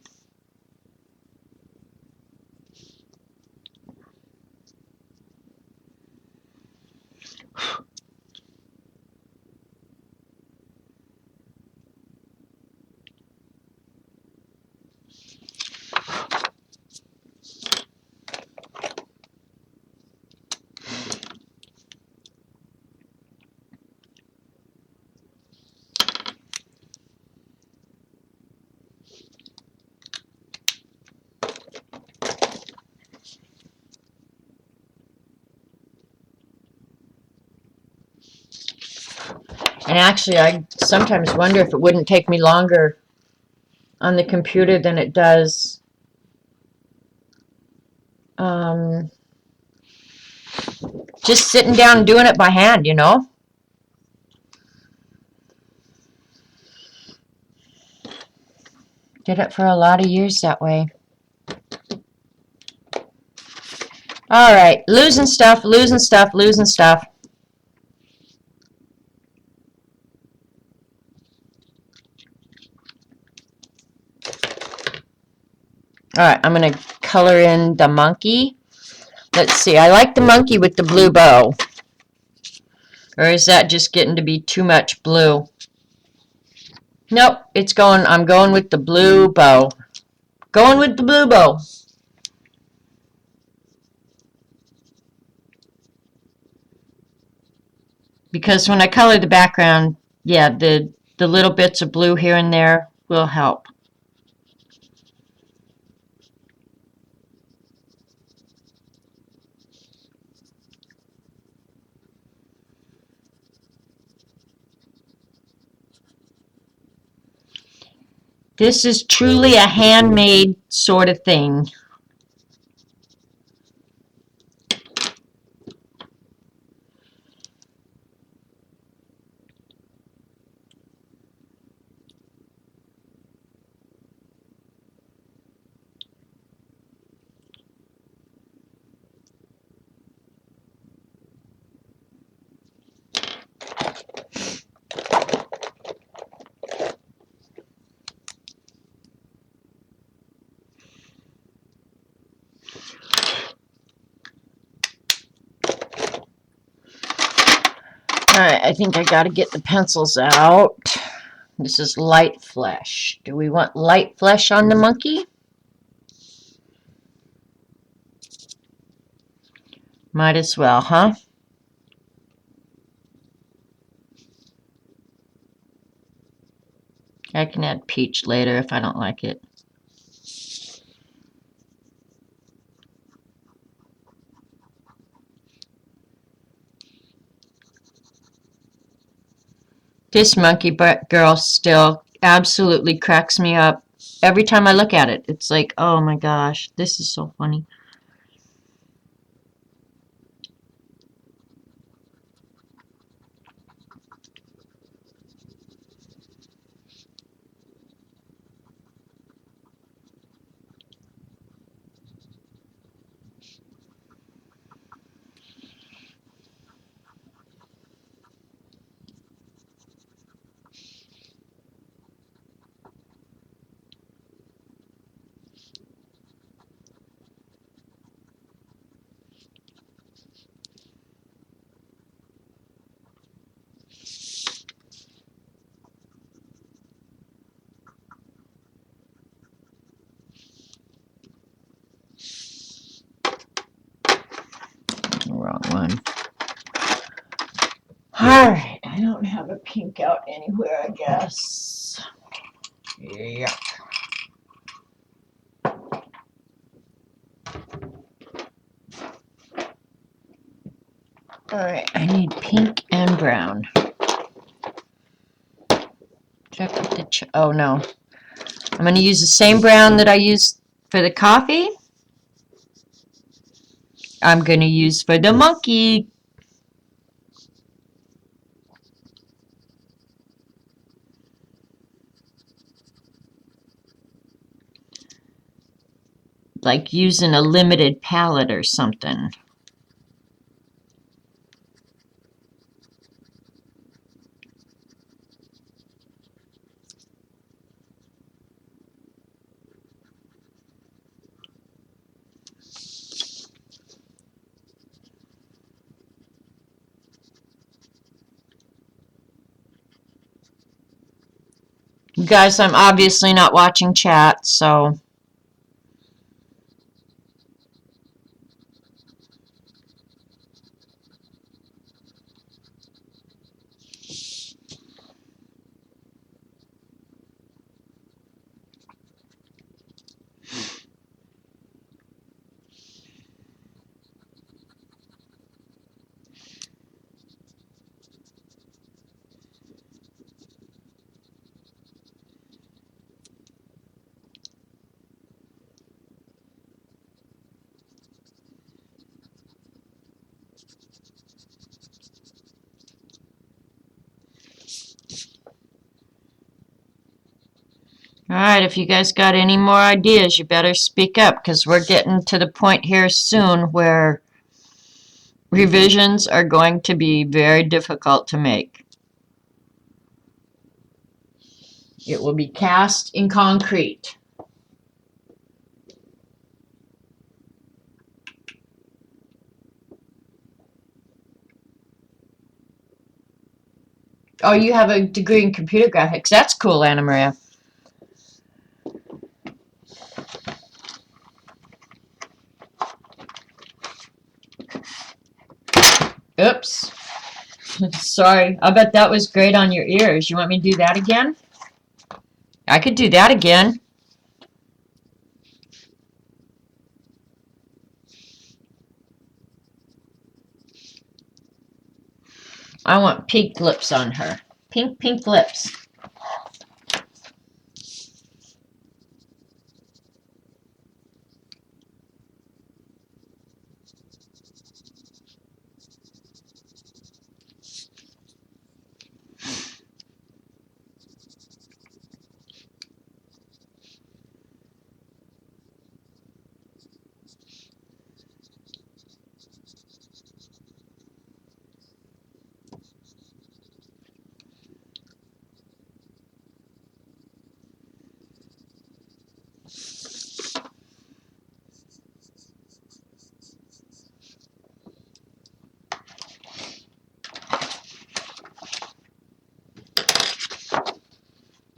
And actually, I sometimes wonder if it wouldn't take me longer on the computer than it does just sitting down and doing it by hand, you know? Did it for a lot of years that way. All right, losing stuff, losing stuff, losing stuff. All right, I'm going to color in the monkey. Let's see, I like the monkey with the blue bow. Or is that just getting to be too much blue? Nope, I'm going with the blue bow. Going with the blue bow. Because when I color the background, yeah, the little bits of blue here and there will help. This is truly a handmade sort of thing. Alright, I think I gotta get the pencils out. This is light flesh. Do we want light flesh on the monkey? Might as well, huh? I can add peach later if I don't like it. This monkey girl still absolutely cracks me up. Every time I look at it, it's like, oh my gosh, this is so funny. Wrong one. Alright, I don't have a pink out anywhere, I guess. Yeah. Alright, I need pink and brown. Check with the oh no. I'm going to use the same brown that I used for the coffee. I'm going to use for the monkey. Like using a limited palette or something. You guys, I'm obviously not watching chat, so All right, if you guys got any more ideas, you better speak up because we're getting to the point here soon where revisions are going to be very difficult to make. It will be cast in concrete. Oh, you have a degree in computer graphics. That's cool, Anna Maria. Oops. Sorry. I bet that was great on your ears. You want me to do that again? I could do that again. I want pink lips on her. Pink, pink lips.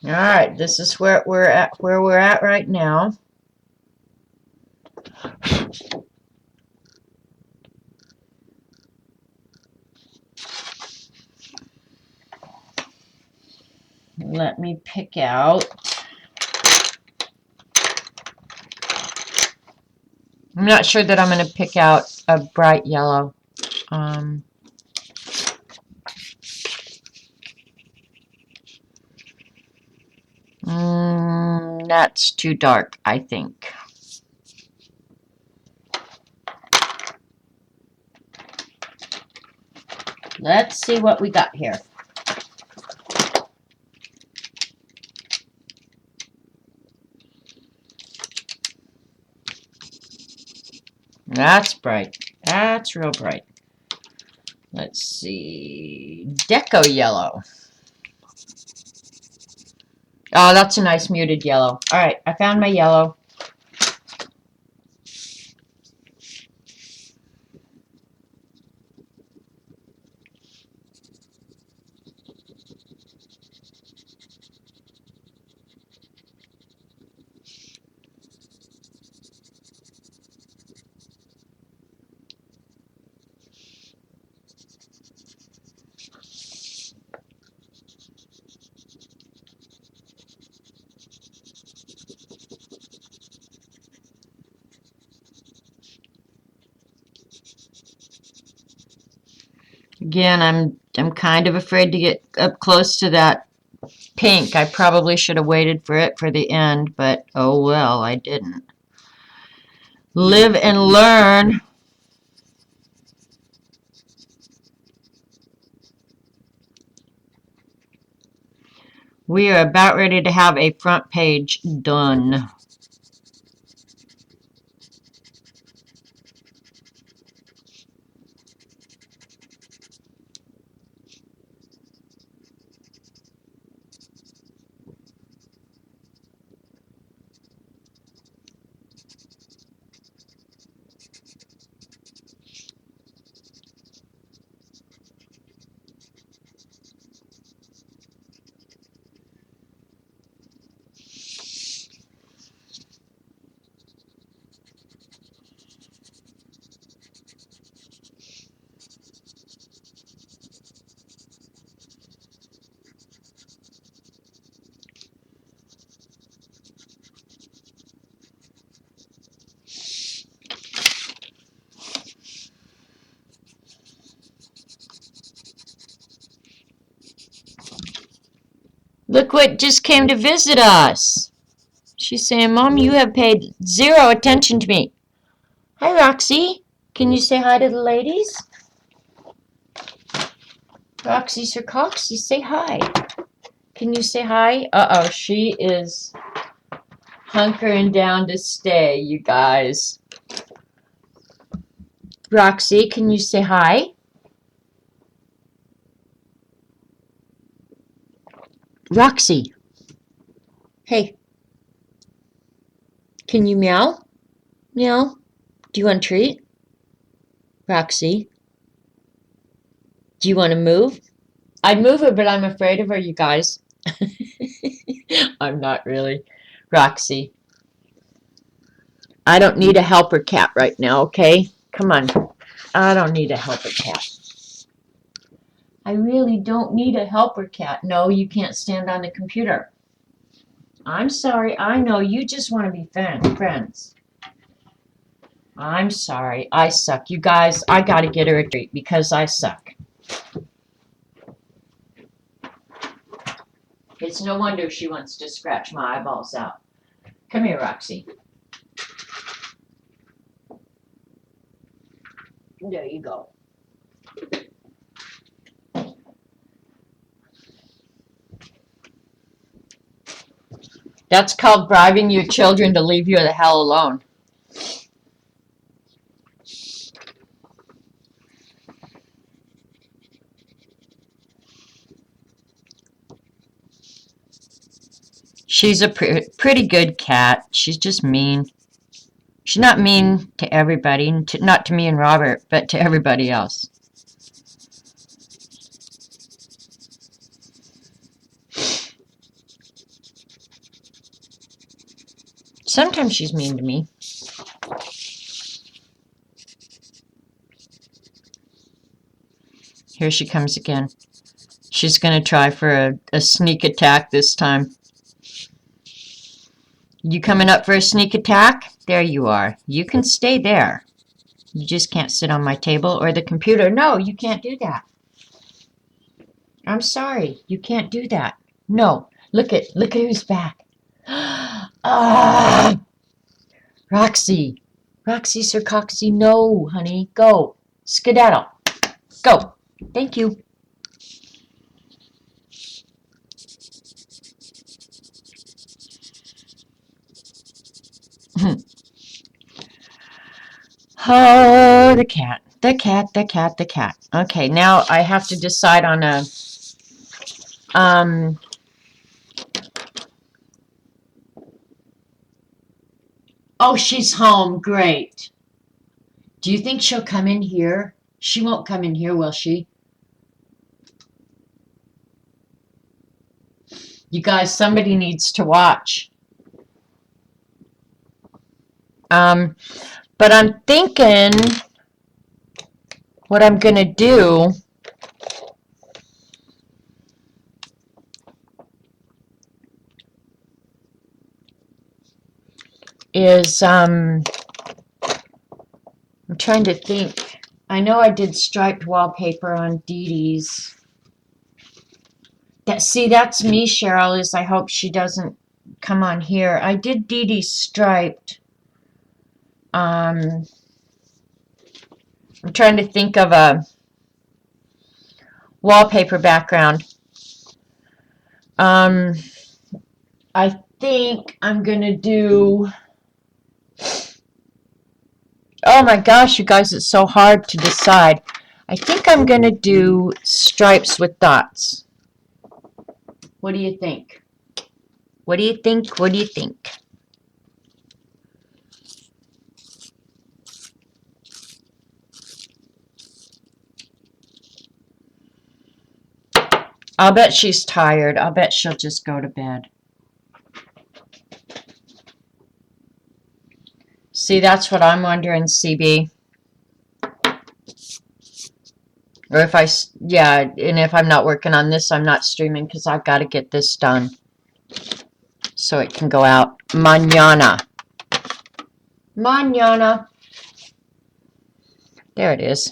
All right, this is where we're at right now. Let me pick out. I'm not sure that I'm going to pick out a bright yellow. That's too dark, I think. Let's see what we got here. That's bright. That's real bright. Let's see. Deco yellow. Oh, that's a nice muted yellow. All right, I found my yellow. Again, I'm kind of afraid to get up close to that pink. I probably should have waited for it for the end, but oh well, I didn't. Live and learn. We are about ready to have a front page done. Look what just came to visit us. She's saying, Mom, you have paid zero attention to me. Hi, Roxy. Can you say hi to the ladies? Roxy Sir Coxy, say hi. Can you say hi? Uh-oh, she is hunkering down to stay, you guys. Roxy, can you say hi? Roxy. Hey. Can you meow? Meow. Do you want a treat? Roxy. Do you want to move? I'd move her, but I'm afraid of her, you guys. I'm not really. Roxy. I don't need a helper cat right now, okay? Come on. I don't need a helper cat. I really don't need a helper cat. No, you can't stand on the computer. I'm sorry. I know you just want to be friends. I'm sorry. I suck. You guys, I got to get her a treat because I suck. It's no wonder she wants to scratch my eyeballs out. Come here, Roxy. There you go. That's called bribing your children to leave you the hell alone. She's a pretty good cat. She's just mean. She's not mean to everybody, not to me and Robert, but to everybody else. Sometimes she's mean to me. Here she comes again. She's going to try for a sneak attack this time. You coming up for a sneak attack? There you are. You can stay there. You just can't sit on my table or the computer. No, you can't do that. I'm sorry. You can't do that. No. Look at who's back. Ah! Roxy. Roxy Sircoxy, no, honey. Go. Skedaddle. Go. Thank you. Oh, the cat. The cat, the cat, the cat. Okay, now I have to decide on a oh, she's home. Great. Do you think she'll come in here? She won't come in here, will she? You guys, somebody needs to watch. But I'm thinking what I'm going to do is, I'm trying to think. I know I did striped wallpaper on Dee Dee's. See, that's me, Cheryl, is I hope she doesn't come on here. I did Dee Dee's striped. I'm trying to think of a wallpaper background. I think I'm going to do... Oh my gosh, you guys, it's so hard to decide. I think I'm going to do stripes with dots. What do you think? What do you think? What do you think? I'll bet she's tired. I'll bet she'll just go to bed. See, that's what I'm wondering, CB. Or if yeah, and if I'm not working on this, I'm not streaming because I've got to get this done so it can go out mañana. Mañana. There it is.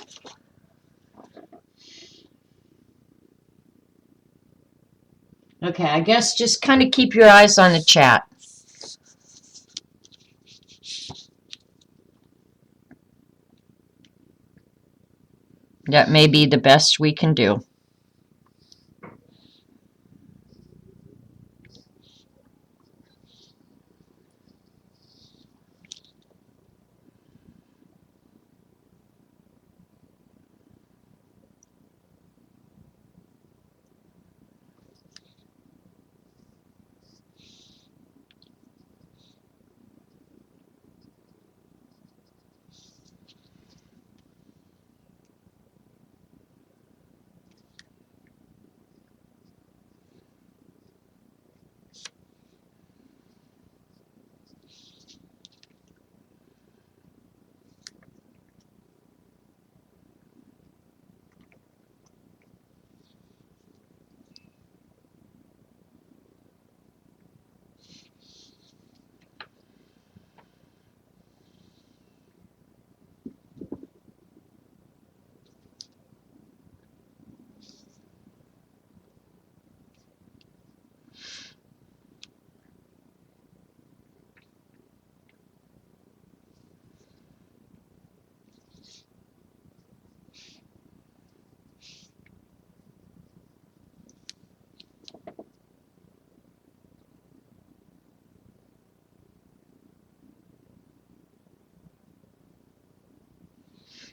Okay, I guess just kind of keep your eyes on the chat. That may be the best we can do.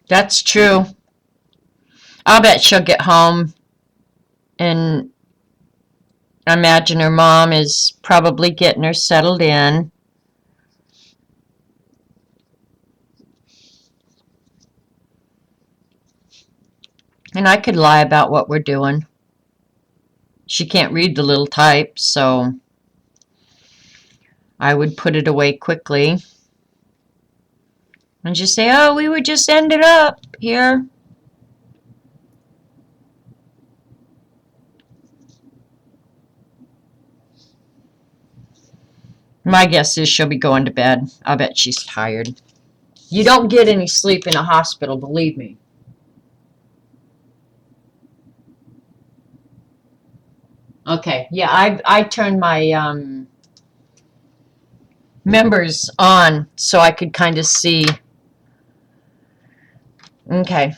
That's true. I'll bet she'll get home and I imagine her mom is probably getting her settled in. And I could lie about what we're doing. She can't read the little type, so I would put it away quickly and just say, oh, we were just ended up here. My guess is she'll be going to bed. I bet she's tired. You don't get any sleep in a hospital, believe me. Okay, yeah, I turned my members on so I could kind of see. Okay.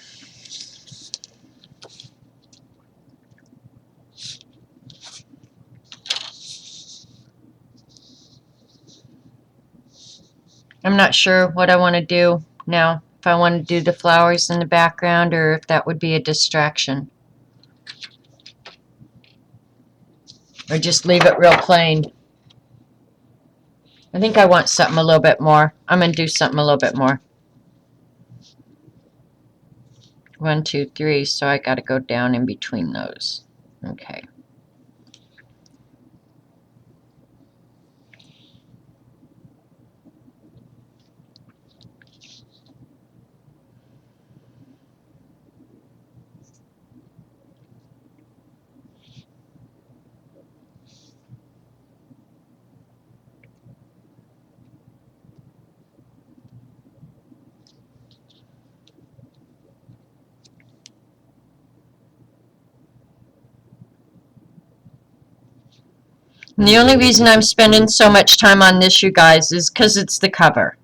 I'm not sure what I want to do now. If I want to do the flowers in the background or if that would be a distraction. Or just leave it real plain. I think I want something a little bit more. I'm going to do something a little bit more. 1, 2, 3, so I got to go down in between those. Okay. And the only reason I'm spending so much time on this, you guys, is because it's the cover.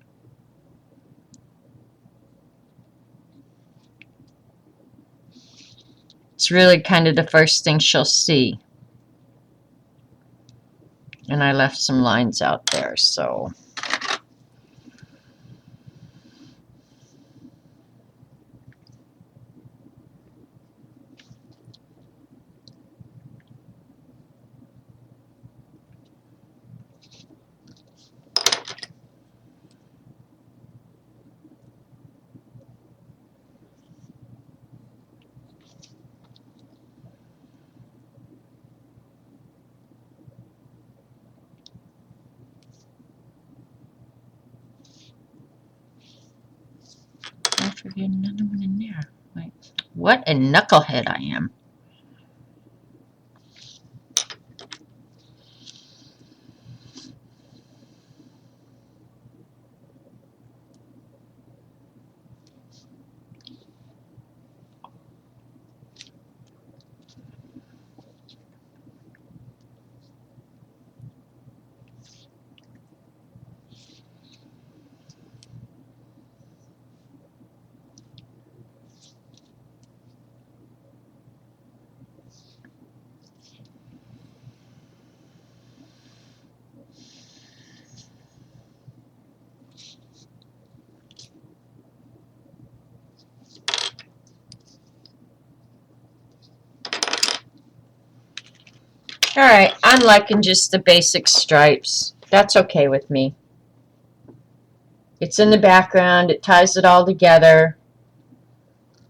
It's really kind of the first thing she'll see. And I left some lines out there, so. I forget another one in there. Wait, what a knucklehead I am. Alright, I'm liking just the basic stripes. That's okay with me. It's in the background. It ties it all together.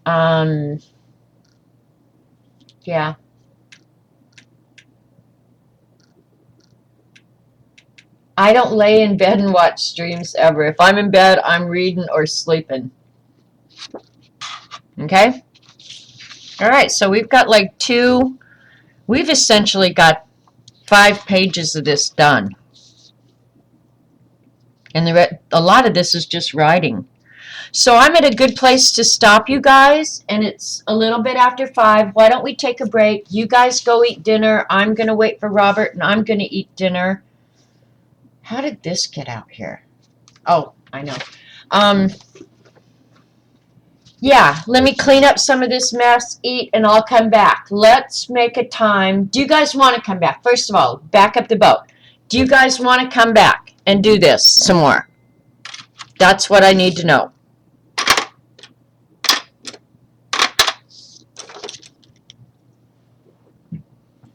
Yeah. I don't lay in bed and watch streams ever. If I'm in bed, I'm reading or sleeping. Okay? Alright, so we've got like we've essentially got 5 pages of this done. And a lot of this is just writing. So I'm at a good place to stop, you guys, and it's a little bit after 5. Why don't we take a break? You guys go eat dinner. I'm going to wait for Robert, and I'm going to eat dinner. How did this get out here? Oh, I know. Yeah, let me clean up some of this mess, eat, and I'll come back. Let's make a time. Do you guys want to come back? First of all, back up the boat. Do you guys want to come back and do this some more? That's what I need to know.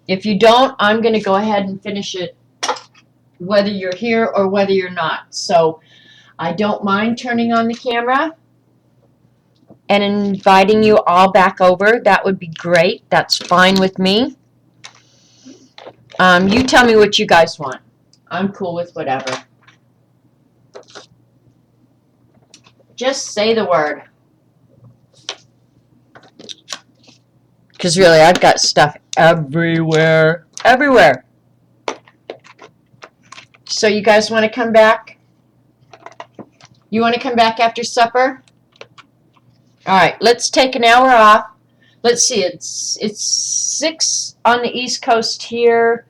If you don't, I'm going to go ahead and finish it whether you're here or whether you're not. So I don't mind turning on the camera and inviting you all back over. That would be great. That's fine with me. You tell me what you guys want. I'm cool with whatever. Just say the word. Because really, I've got stuff everywhere. Everywhere. So you guys want to come back? You want to come back after supper? All right, let's take an hour off. Let's see, it's 6 on the East Coast here.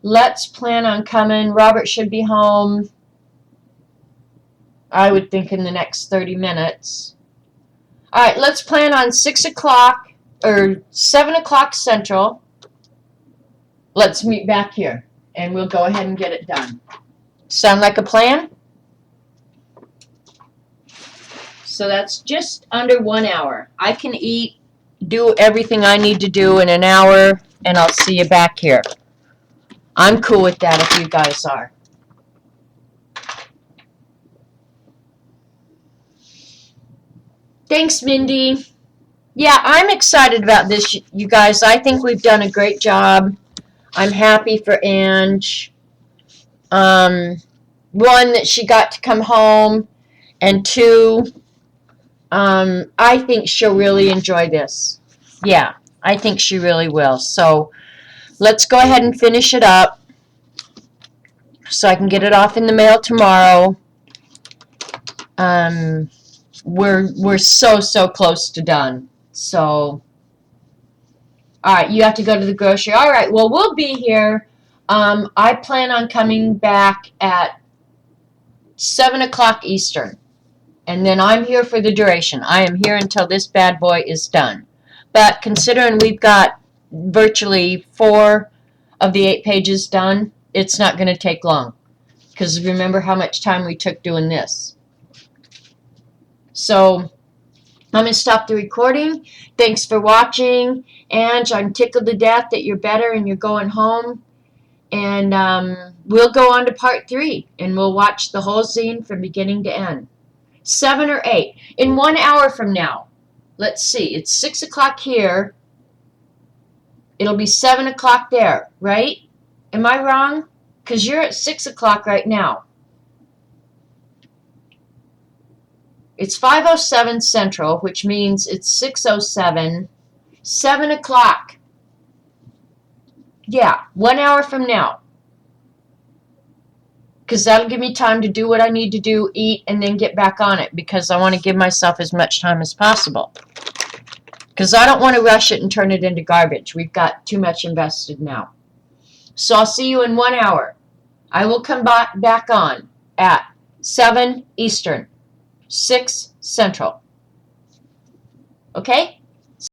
Let's plan on coming. Robert should be home, I would think, in the next 30 minutes. All right, let's plan on 6 o'clock or 7 o'clock Central. Let's meet back here, and we'll go ahead and get it done. Sound like a plan? So that's just under 1 hour. I can eat, do everything I need to do in an hour, and I'll see you back here. I'm cool with that if you guys are. Thanks, Mindy. Yeah, I'm excited about this, you guys. I think we've done a great job. I'm happy for Ange. One, that she got to come home, and two, I think she'll really enjoy this. Yeah, I think she really will. So let's go ahead and finish it up so I can get it off in the mail tomorrow. We're so close to done. So, all right, you have to go to the grocery. All right, well, we'll be here. I plan on coming back at 7 o'clock Eastern, and then I'm here for the duration. I am here until this bad boy is done. But considering we've got virtually 4 of the 8 pages done, it's not going to take long. Because remember how much time we took doing this. So I'm going to stop the recording. Thanks for watching. Ange, I'm tickled to death that you're better and you're going home. And we'll go on to part 3, and we'll watch the whole zine from beginning to end. 7 or 8. In 1 hour from now. Let's see. It's 6 o'clock here. It'll be 7 o'clock there, right? Am I wrong? Because you're at 6 o'clock right now. It's 5:07 Central, which means it's 6:07. 7 o'clock. Yeah, 1 hour from now. Because that'll give me time to do what I need to do, eat, and then get back on it. Because I want to give myself as much time as possible. Because I don't want to rush it and turn it into garbage. We've got too much invested now. So I'll see you in 1 hour. I will come back on at 7 Eastern, 6 Central. Okay?